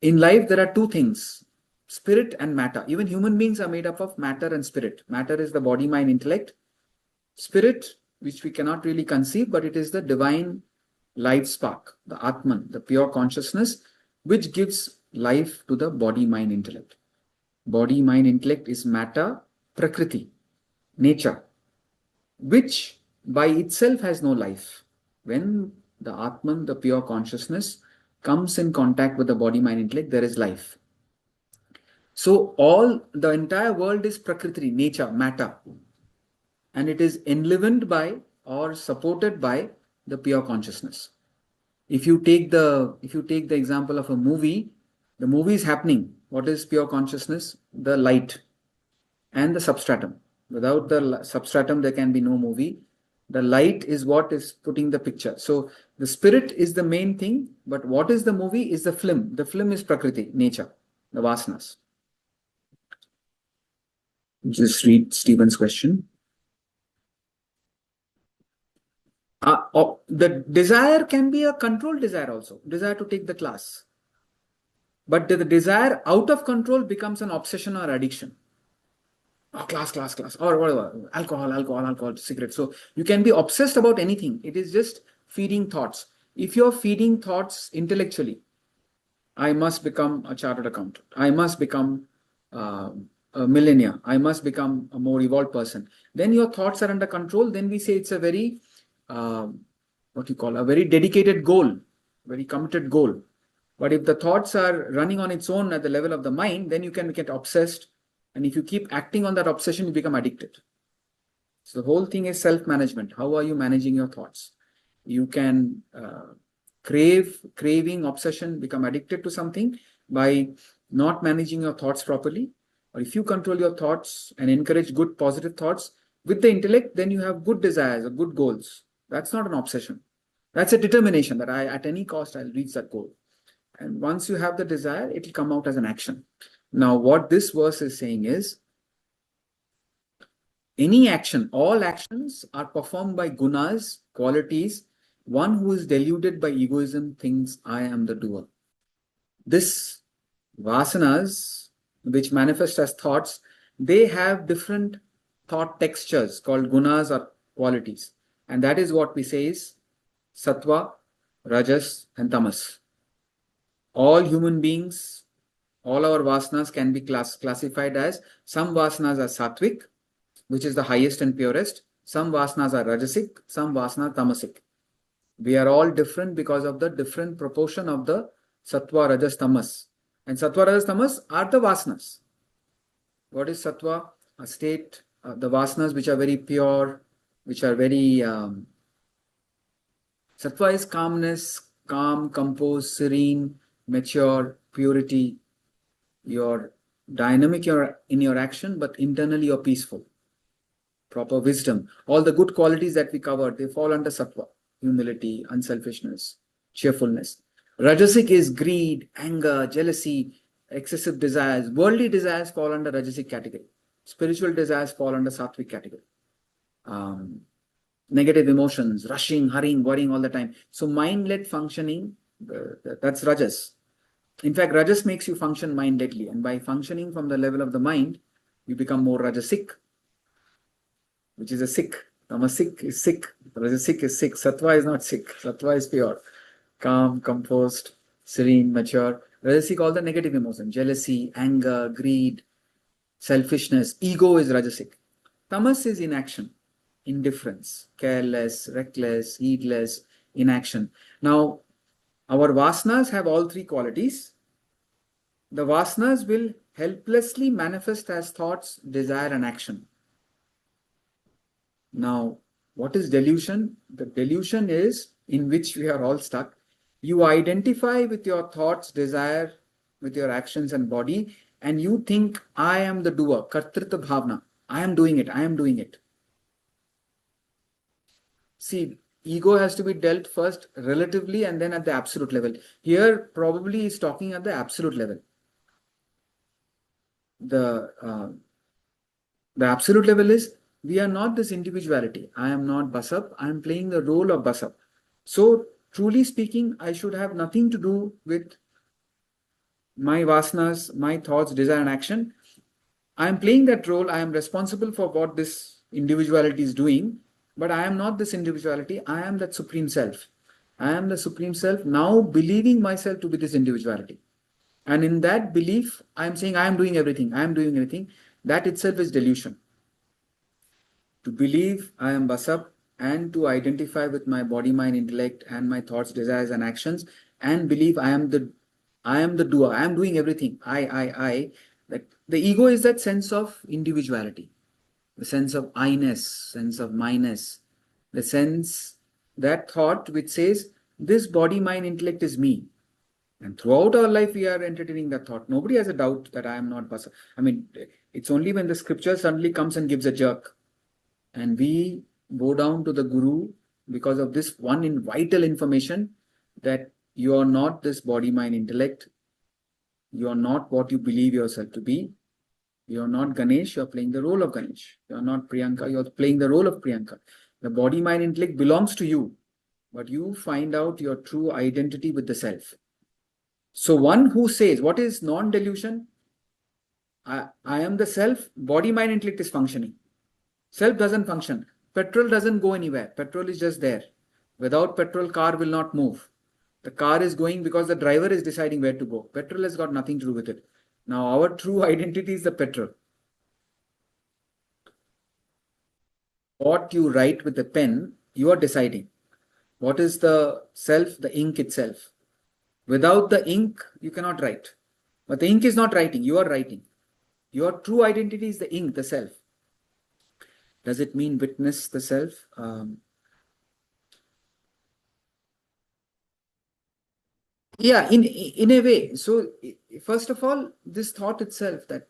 [SPEAKER 1] In life, there are two things, spirit and matter. Even human beings are made up of matter and spirit. Matter is the body, mind, intellect. Spirit, which we cannot really conceive, but it is the divine life spark, the Atman, the pure consciousness, which gives life to the body, mind, intellect. Body, mind, intellect is matter, prakriti, nature, which by itself has no life. When the Atman, the pure consciousness, comes in contact with the body, mind, intellect, there is life. So the entire world is prakriti, nature, matter, and it is enlivened by or supported by the pure consciousness. If you take the example of a movie, the movie is happening. What is pure consciousness? The light and the substratum. Without the substratum, there can be no movie. The light is what is putting the picture. So the spirit is the main thing, but what is the movie is the film. The film is prakriti, nature, the vasanas. Just read Stephen's question. The desire can be a controlled desire also, desire to take the class. But the desire out of control becomes an obsession or addiction. Oh, class, or whatever, alcohol, cigarette. So you can be obsessed about anything. It is just feeding thoughts. If you're feeding thoughts intellectually, I must become a chartered accountant. I must become a millionaire. I must become a more evolved person. Then your thoughts are under control. Then we say it's a very, what you call, a very dedicated goal, very committed goal. But if the thoughts are running on its own at the level of the mind, then you can get obsessed. And if you keep acting on that obsession, you become addicted. So the whole thing is self-management. How are you managing your thoughts? You can craving, obsession, become addicted to something by not managing your thoughts properly. Or if you control your thoughts and encourage good, positive thoughts with the intellect, then you have good desires or good goals. That's not an obsession. That's a determination that at any cost, I'll reach that goal. And once you have the desire, it will come out as an action. Now, what this verse is saying is, any action, all actions are performed by gunas, qualities. One who is deluded by egoism thinks, I am the doer. This vasanas, which manifest as thoughts, they have different thought textures called gunas or qualities. And that is what we say is sattva, rajas, and tamas. All human beings, all our vasanas can be classified as, some vasanas are sattvic, which is the highest and purest. Some vasanas are rajasic, some vasanas tamasic. We are all different because of the different proportion of the sattva, rajas, tamas. And sattva, rajas, tamas are the vasanas. What is sattva? A state, the vasanas which are very pure, which are very... sattva is calmness, calm, composed, serene, mature, purity. You're dynamic in your action, but internally you're peaceful. Proper wisdom. All the good qualities that we covered, they fall under sattva. Humility, unselfishness, cheerfulness. Rajasic is greed, anger, jealousy, excessive desires. Worldly desires fall under rajasic category. Spiritual desires fall under sattvic category. Negative emotions, rushing, hurrying, worrying all the time. So mind-led functioning, that's rajas. In fact, rajas makes you function mind-ledly. And by functioning from the level of the mind, you become more rajasic, which is a sick. Tamasic is sick. Rajasic is sick. Sattva is not sick. Sattva is pure. Calm, composed, serene, mature. Rajasic, all the negative emotions. Jealousy, anger, greed, selfishness. Ego is rajasic. Tamas is inaction, indifference, careless, reckless, heedless, inaction. Now, our vasanas have all three qualities. The vasanas will helplessly manifest as thoughts, desire, and action. Now, what is delusion? The delusion is in which we are all stuck. You identify with your thoughts, desire, with your actions and body, and you think, I am the doer, kartrita bhavna. I am doing it. See, ego has to be dealt first relatively and then at the absolute level. Here, probably is talking at the absolute level. The absolute level is, we are not this individuality. I am not Basab. I am playing the role of Basab. So, truly speaking, I should have nothing to do with my vasanas, my thoughts, desire, and action. I am playing that role. I am responsible for what this individuality is doing. But I am not this individuality. I am that Supreme Self. I am the Supreme Self, now believing myself to be this individuality. And in that belief, I am saying I am doing everything. That itself is delusion. To believe I am Basab and to identify with my body, mind, intellect, and my thoughts, desires, and actions, and believe I am the doer. I am doing everything. I. That the ego is that sense of individuality, the sense of I-ness, sense of my-ness, the sense, that thought which says, this body, mind, intellect is me. And throughout our life, we are entertaining that thought. Nobody has a doubt that I am not Basab. I mean, it's only when the scripture suddenly comes and gives a jerk, and we go down to the Guru because of this one vital information that you are not this body, mind, intellect. You are not what you believe yourself to be. You are not Ganesh, you are playing the role of Ganesh. You are not Priyanka, you are playing the role of Priyanka. The body, mind, intellect belongs to you, but you find out your true identity with the self. So one who says, what is non-delusion? I am the self, body, mind, intellect is functioning. Self doesn't function. Petrol doesn't go anywhere. Petrol is just there. Without petrol, car will not move. The car is going because the driver is deciding where to go. Petrol has got nothing to do with it. Now, our true identity is the petrol. What you write with the pen, you are deciding. What is the self? The ink itself. Without the ink, you cannot write. But the ink is not writing, you are writing. Your true identity is the ink, the self. Does it mean witness the self? Yeah, in a way. So first of all, this thought itself, that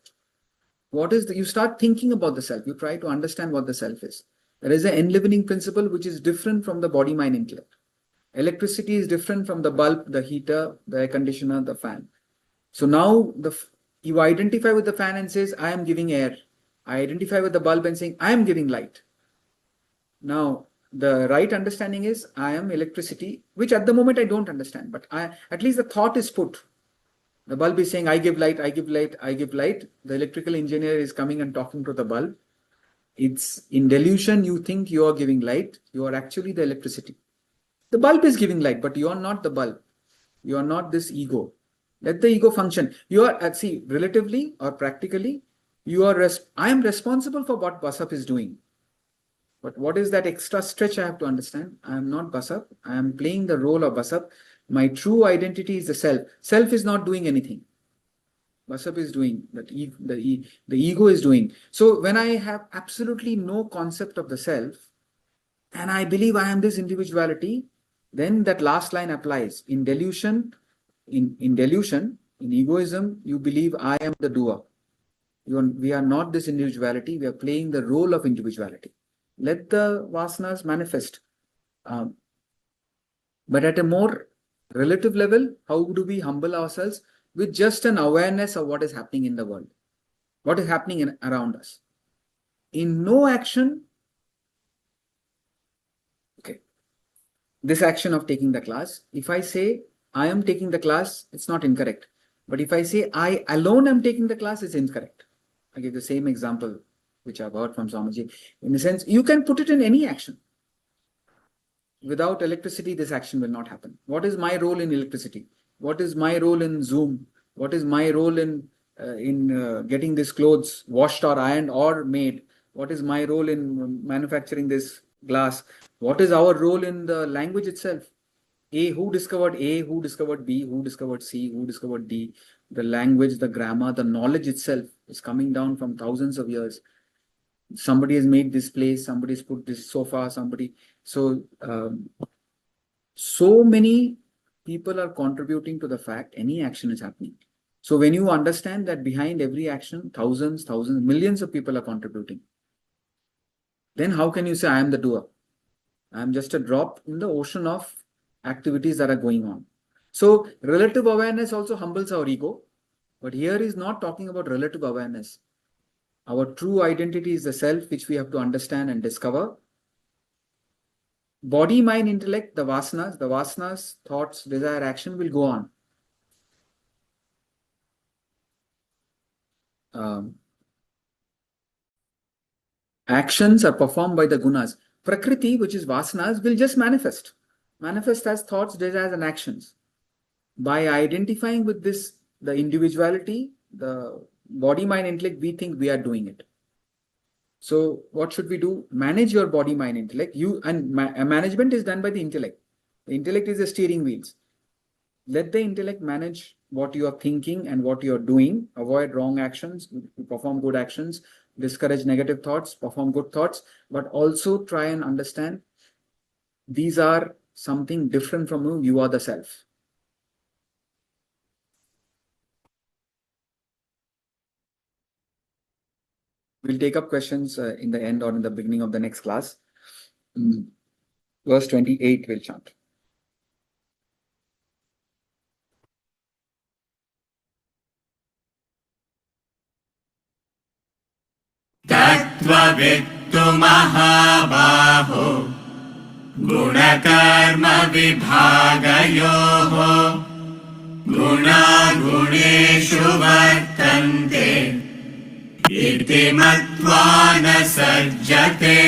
[SPEAKER 1] what is the, you start thinking about the self, you try to understand what the self is. There is an enlivening principle which is different from the body, mind, intellect. Electricity is different from the bulb, the heater, the air conditioner, the fan. So now you identify with the fan and says, I am giving air. I identify with the bulb and saying, I am giving light. Now, the right understanding is I am electricity, which at the moment I don't understand, but at least the thought is put. The bulb is saying, I give light, I give light, I give light. The electrical engineer is coming and talking to the bulb. It's in delusion, you think you are giving light, you are actually the electricity. The bulb is giving light, but you are not the bulb. You are not this ego. Let the ego function. You are, see, relatively or practically, you are, I am responsible for what Basap is doing. But what is that extra stretch I have to understand? I am not Basap. I am playing the role of Basap. My true identity is the self. Self is not doing anything. Basap is doing, the ego is doing. So when I have absolutely no concept of the self, and I believe I am this individuality, then that last line applies. In delusion, in delusion, in egoism, you believe I am the doer. We are not this individuality. We are playing the role of individuality. Let the vasanas manifest. But at a more relative level, how do we humble ourselves with just an awareness of what is happening in the world, what is happening around us? In no action, okay, this action of taking the class, if I say I am taking the class, it's not incorrect. But if I say I alone am taking the class, it's incorrect. I give the same example which I've heard from Swamiji. In a sense, you can put it in any action. Without electricity, this action will not happen. What is my role in electricity? What is my role in Zoom? What is my role in getting these clothes washed or ironed or made? What is my role in manufacturing this glass? What is our role in the language itself? Who discovered A? Who discovered B? Who discovered C? Who discovered D? The language, the grammar, the knowledge itself is coming down from thousands of years. Somebody has made this place, somebody's put this sofa, somebody. So many people are contributing to the fact any action is happening. So when you understand that behind every action, thousands, millions of people are contributing, then how can you say I am the doer? I am just a drop in the ocean of activities that are going on. So relative awareness also humbles our ego. But here is not talking about relative awareness. Our true identity is the self, which we have to understand and discover. Body, mind, intellect, the vasanas, thoughts, desire, action will go on. Actions are performed by the gunas. Prakriti, which is vasanas, will just manifest as thoughts, desires, and actions. By identifying with this, the individuality, the body, mind, intellect, we think we are doing it. So what should we do? Manage your body, mind, intellect. Management is done by the intellect. The intellect is the steering wheels. Let the intellect manage what you are thinking and what you are doing. Avoid wrong actions, perform good actions, discourage negative thoughts, perform good thoughts, but also try and understand these are something different from you. You are the self. We'll take up questions in the end or in the beginning of the next class. Verse 28 we'll chant.
[SPEAKER 2] तत्त्ववित् तु महाबाहो गुणकर्म विभागयोः गुणागुणेषु वर्तन्ते इति मत्वा न सज्जते.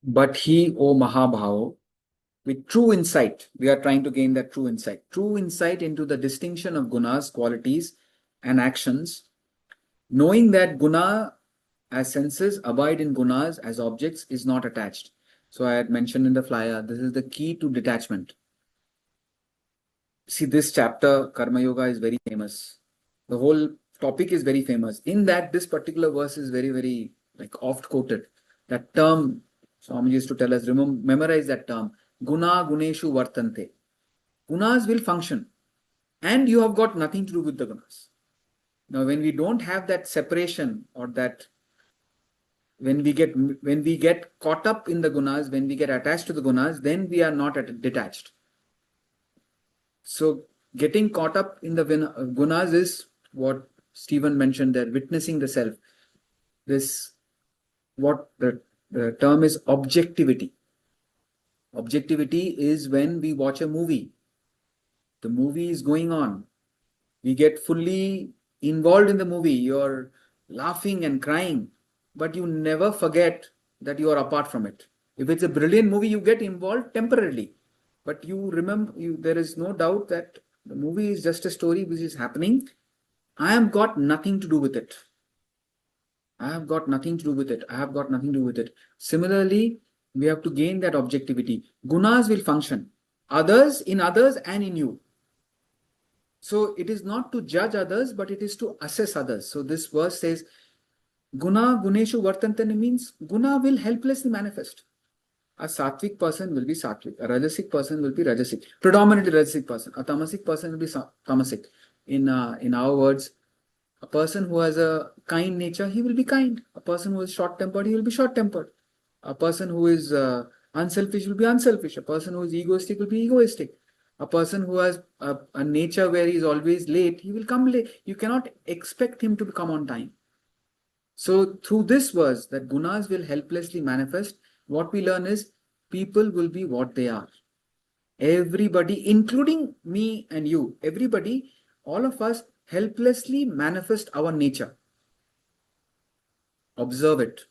[SPEAKER 1] But he, O Mahabhavo, with true insight, we are trying to gain that true insight into the distinction of gunas, qualities, and actions, knowing that guna as senses abide in gunas as objects is not attached. So I had mentioned in the flyer, this is the key to detachment. See, this chapter, Karma Yoga, is very famous. The whole topic is very famous. In that, this particular verse is very, very like oft quoted. That term, Swami used to tell us, memorize that term. Guna guneshu vartante. Gunas will function. And you have got nothing to do with the gunas. Now, when we don't have that separation, or that when we get caught up in the gunas, when we get attached to the gunas, then we are not detached. So getting caught up in the gunas is what Stephen mentioned there, witnessing the self. This, what the term is, objectivity. Objectivity is when we watch a movie. The movie is going on. We get fully involved in the movie. You're laughing and crying, but you never forget that you are apart from it. If it's a brilliant movie, you get involved temporarily, but you remember, there is no doubt that the movie is just a story which is happening. I have got nothing to do with it. I have got nothing to do with it. I have got nothing to do with it. Similarly, we have to gain that objectivity. Gunas will function. In others and in you. So it is not to judge others, but it is to assess others. So this verse says, Guna guneshu vartantane means guna will helplessly manifest. A sattvic person will be sattvic. A rajasic person will be rajasic. Predominantly rajasic person. A tamasic person will be tamasic. In our words, a person who has a kind nature, he will be kind. A person who is short-tempered, he will be short-tempered. A person who is unselfish will be unselfish. A person who is egoistic will be egoistic. A person who has a nature where he is always late, he will come late. You cannot expect him to come on time. So through this verse, that gunas will helplessly manifest, what we learn is people will be what they are. Everybody, including me and you, everybody, all of us helplessly manifest our nature. Observe it.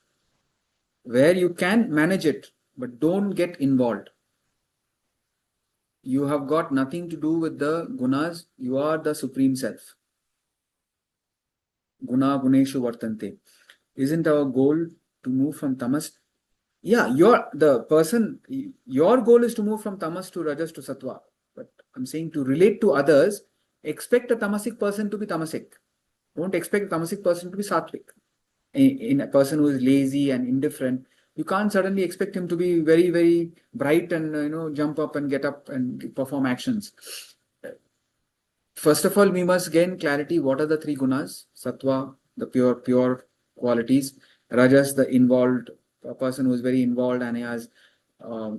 [SPEAKER 1] Where you can, manage it, but don't get involved. You have got nothing to do with the gunas. You are the Supreme Self. Guna guneshu vartante. Isn't our goal to move from tamas? Yeah, your goal is to move from tamas to rajas to sattva. But I'm saying, to relate to others, expect a tamasic person to be tamasic. Don't expect a tamasic person to be sattvic. In a person who is lazy and indifferent, you can't suddenly expect him to be very, very bright and jump up and get up and perform actions. First of all, we must gain clarity. What are the three gunas? Sattva, the pure qualities. Rajas, the involved, a person who is very involved and he has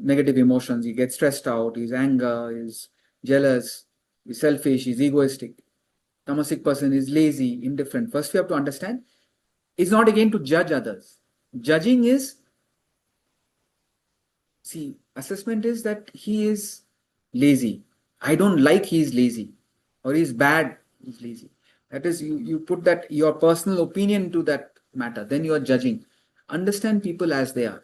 [SPEAKER 1] negative emotions. He gets stressed out. He's anger. He's jealous. He's selfish. He's egoistic. Tamasic person is lazy, indifferent. First, we have to understand, it's not again to judge others. Judging is, assessment is that he is lazy. I don't like he is lazy, or he's bad, he's lazy. That is, you put that your personal opinion to that matter, then you are judging. Understand people as they are.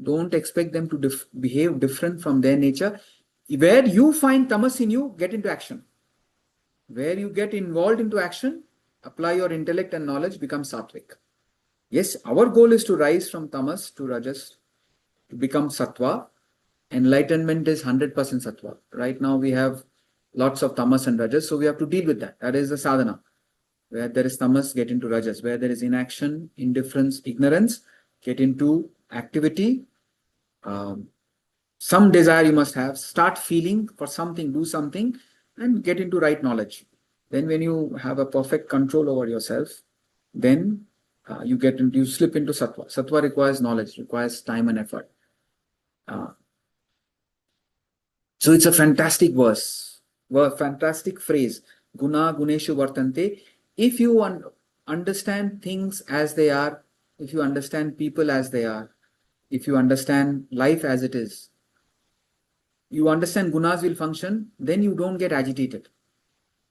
[SPEAKER 1] Don't expect them to behave different from their nature. Where you find tamas in you, get into action. Where you get involved into action, apply your intellect and knowledge, become sattvic. Yes, our goal is to rise from tamas to rajas, to become sattva. Enlightenment is 100% sattva. Right now we have lots of tamas and rajas, so we have to deal with that. That is the sadhana. Where there is tamas, get into rajas. Where there is inaction, indifference, ignorance, get into activity. Some desire you must have. Start feeling for something, do something, and get into right knowledge. Then when you have a perfect control over yourself, then you slip into sattva. Sattva requires knowledge, requires time and effort. So it's a fantastic verse, fantastic phrase. Guna guneshu vartante. If you want, understand things as they are, if you understand people as they are, if you understand life as it is, you understand gunas will function, then you don't get agitated.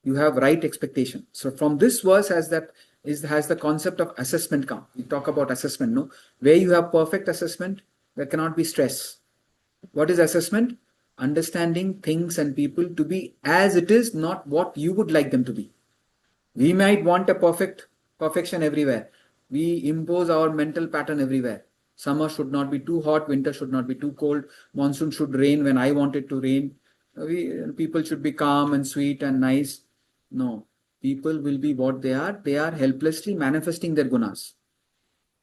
[SPEAKER 1] You have right expectation. So from this verse has the concept of assessment come. We talk about assessment, no? Where you have perfect assessment, there cannot be stress. What is assessment? Understanding things and people to be as it is, not what you would like them to be. We might want a perfection everywhere. We impose our mental pattern everywhere. Summer should not be too hot, winter should not be too cold, monsoon should rain when I want it to rain. People should be calm and sweet and nice. No, people will be what they are. They are helplessly manifesting their gunas.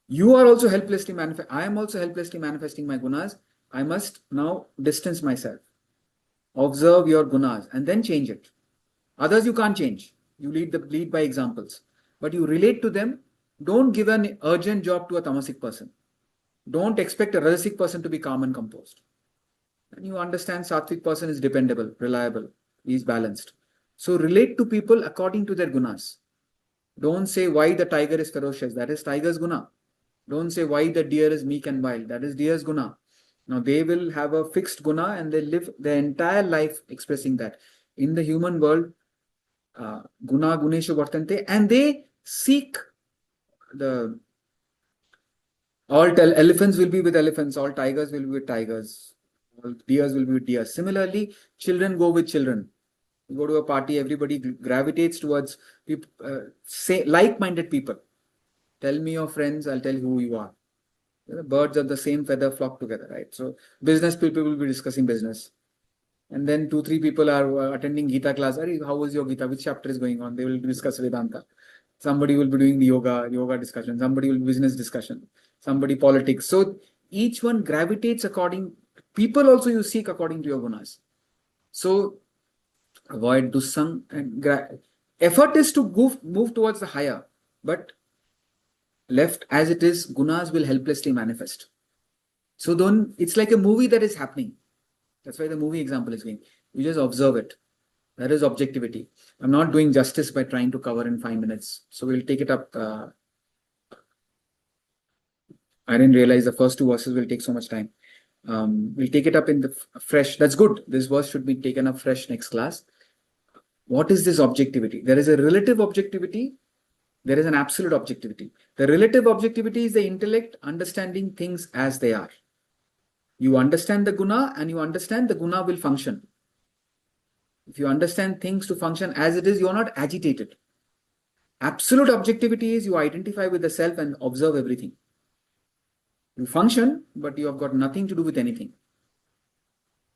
[SPEAKER 1] You are also helplessly I am also helplessly manifesting my gunas. I must now distance myself. Observe your gunas and then change it. Others you can't change. You lead by examples. But you relate to them. Don't give an urgent job to a tamasic person. Don't expect a rajasic person to be calm and composed. And you understand sattvic person is dependable, reliable, he is balanced. So relate to people according to their gunas. Don't say why the tiger is ferocious. That is tiger's guna. Don't say why the deer is meek and wild. That is deer's guna. Now they will have a fixed guna and they live their entire life expressing that. In the human world, guna guneshu vartante, and they seek the elephants will be with elephants, all tigers will be with tigers, all deers will be with deers. Similarly, children go with children. You go to a party, everybody gravitates towards people, say like-minded people. Tell me your friends, I'll tell you who you are. Birds of the same feather flock together, right? So business people will be discussing business. And then 2-3 people are attending Gita class. How was your Gita? Which chapter is going on? They will discuss Vedanta. Somebody will be doing the yoga discussion. Somebody will be business discussion. Somebody politics. So each one gravitates according. People also you seek according to your gunas. So avoid dussang and effort is to move towards the higher, but left as it is, gunas will helplessly manifest. So don't. It's like a movie that is happening. That's why the movie example is going. You just observe it. That is objectivity. I'm not doing justice by trying to cover in 5 minutes. So we'll take it up. I didn't realize the first 2 verses will take so much time. We'll take it up in the fresh. That's good. This verse should be taken up fresh next class. What is this objectivity? There is a relative objectivity. There is an absolute objectivity. The relative objectivity is the intellect understanding things as they are. You understand the guna and you understand the guna will function. If you understand things to function as it is, you are not agitated. Absolute objectivity is you identify with the self and observe everything. You function, but you have got nothing to do with anything.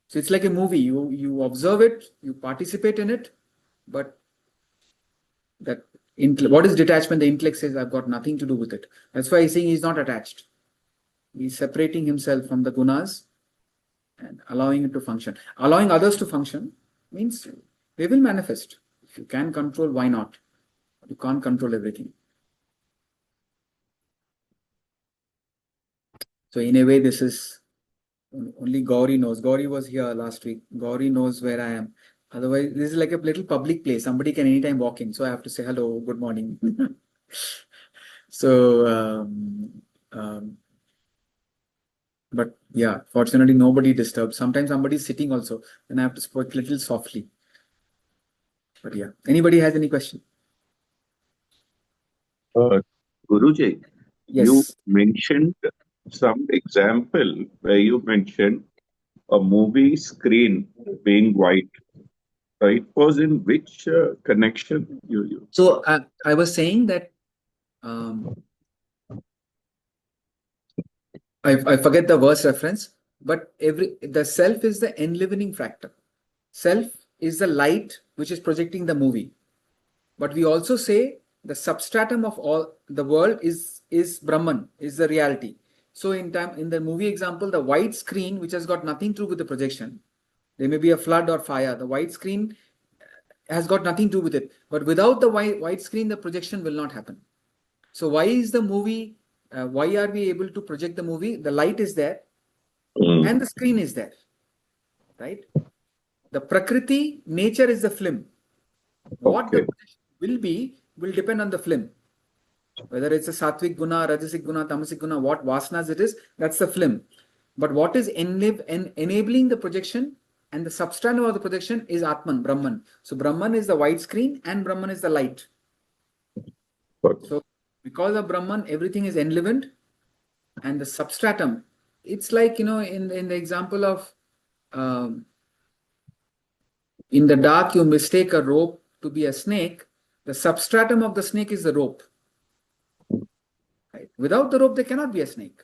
[SPEAKER 1] So it's like a movie. You observe it, you participate in it, but what is detachment? The intellect says, I've got nothing to do with it. That's why he's saying he's not attached. He's separating himself from the gunas and allowing it to function. Allowing others to function means they will manifest. If you can control, why not? You can't control everything. So in a way, this is only Gauri knows. Gauri was here last week. Gauri knows where I am. Otherwise, this is like a little public place. Somebody can anytime walk in. So I have to say hello, good morning. So, but yeah, fortunately, nobody disturbs. Sometimes somebody is sitting also, and I have to speak a little softly. But yeah, anybody has any question?
[SPEAKER 4] Guruji,
[SPEAKER 1] Yes.
[SPEAKER 4] you mentioned some example where you mentioned a movie screen being white. It was in which connection you?
[SPEAKER 1] So I was saying that I forget the verse reference, but the self is the enlivening factor. Self is the light which is projecting the movie. But we also say the substratum of all the world is Brahman, is the reality. So in the movie example, the white screen, which has got nothing to do with the projection, there may be a flood or fire. The white screen has got nothing to do with it. But without the white screen, the projection will not happen. So why is the movie? Why are we able to project the movie? The light is there, and the screen is there, right? The Prakriti, nature is the film. What the projection will depend on the film. Whether it's a sattvic guna, rajasic guna, tamasic guna, what vasanas it is, that's the film. But what is enabling the projection and the substratum of the projection is Atman, Brahman. So Brahman is the white screen and Brahman is the light. So because of Brahman, everything is enlivened, and the substratum, it's like, in the example of in the dark, you mistake a rope to be a snake. The substratum of the snake is the rope. Right? Without the rope, there cannot be a snake.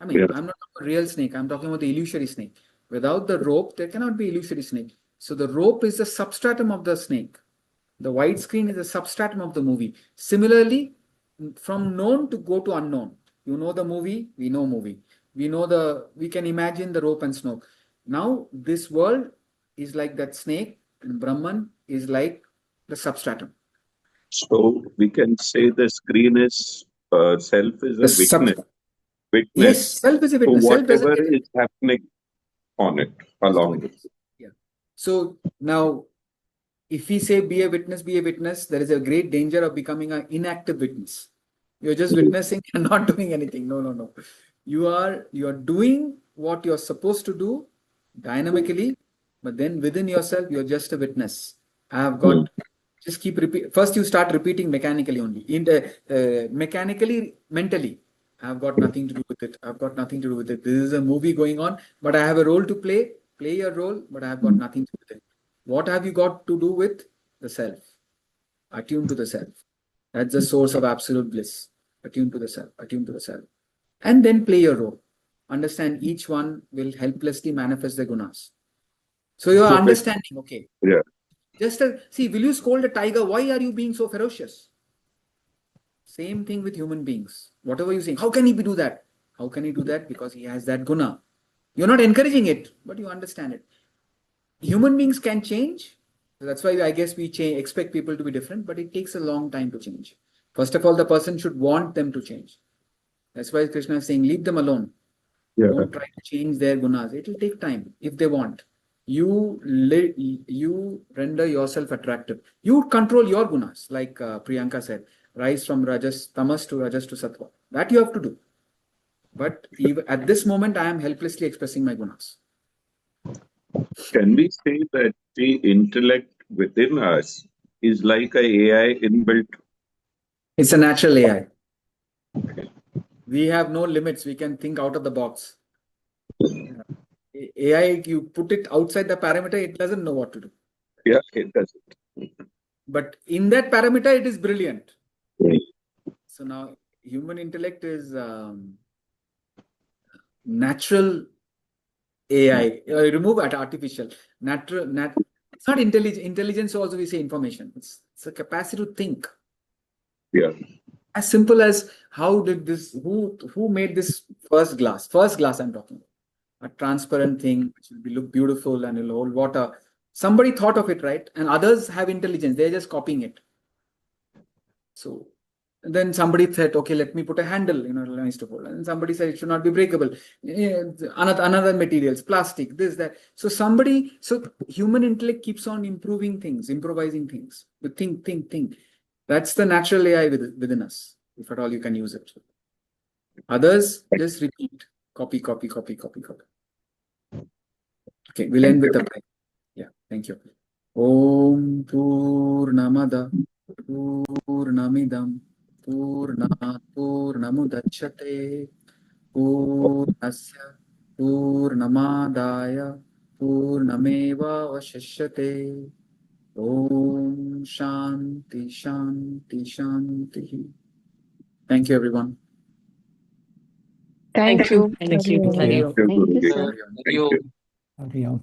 [SPEAKER 1] I mean,
[SPEAKER 4] Yes.
[SPEAKER 1] I'm not talking about real snake. I'm talking about the illusory snake. Without the rope, there cannot be illusory snake. So the rope is the substratum of the snake. The white screen is the substratum of the movie. Similarly, from known to go to unknown. You know the movie, we know movie. We can imagine the rope and snow. Now, this world is like that snake, and Brahman is like the substratum.
[SPEAKER 4] So we can say the screen is self is a witness.
[SPEAKER 1] Yes, self is a
[SPEAKER 4] to
[SPEAKER 1] witness. Self doesn't
[SPEAKER 4] whatever
[SPEAKER 1] get
[SPEAKER 4] is happening on it along with it.
[SPEAKER 1] Yeah. So now, if we say be a witness, there is a great danger of becoming an inactive witness. You're just witnessing and not doing anything. No. You are doing what you're supposed to do dynamically, but then within yourself, you're just a witness. I have got, just keep repeat. First, you start repeating mechanically only. Mechanically, mentally, I've got nothing to do with it. I've got nothing to do with it. This is a movie going on, but I have a role to play. Play your role, but I have got nothing to do with it. What have you got to do with the self? Attune to the self. That's the source of absolute bliss. Attune to the self. Attune to the self. And then play your role. Understand each one will helplessly manifest the gunas. So you're understanding, okay.
[SPEAKER 4] Yeah.
[SPEAKER 1] Just see, will you scold a tiger? Why are you being so ferocious? Same thing with human beings. Whatever you're saying, how can he do that? How can he do that? Because he has that guna. You're not encouraging it, but you understand it. Human beings can change. That's why I guess we expect people to be different, but it takes a long time to change. First of all, the person should want them to change. That's why Krishna is saying, leave them alone.
[SPEAKER 4] Yeah.
[SPEAKER 1] Don't try to change their gunas. It will take time if they want. You render yourself attractive. You control your gunas, like Priyanka said, rise from tamas to rajas to sattva. That you have to do. But even at this moment, I am helplessly expressing my gunas.
[SPEAKER 4] Can we say that the intellect within us is like a AI inbuilt?
[SPEAKER 1] It's a natural AI. We have no limits. We can think out of the box. AI, you put it outside the parameter, it doesn't know what to do.
[SPEAKER 4] Yeah, it doesn't.
[SPEAKER 1] But in that parameter, it is brilliant.
[SPEAKER 4] Right.
[SPEAKER 1] So now human intellect is natural AI. Remove artificial. It's not intelligence. Intelligence also we say information. It's a capacity to think.
[SPEAKER 4] Yeah.
[SPEAKER 1] As simple as how did this? Who made this first glass? First glass I'm talking about. A transparent thing which will look beautiful and will hold water. Somebody thought of it, right? And others have intelligence. They're just copying it. So then somebody said, okay, let me put a handle, nice to hold. And somebody said it should not be breakable. Another materials, plastic, this, that. So human intellect keeps on improving things, improvising things. You think. That's the natural AI within us, if at all you can use it. Others just repeat, copy. Okay, we'll end with the prayer. Yeah, thank you. Om Purnamada Purnamidam Purnat Purnamudachyate Purnasya Purnamadaya Purnameva Vashishyate. Om Shanti Shanti Shanti. Thank you, everyone.
[SPEAKER 3] Thank you.
[SPEAKER 4] Thank you, sir.
[SPEAKER 3] Thank you.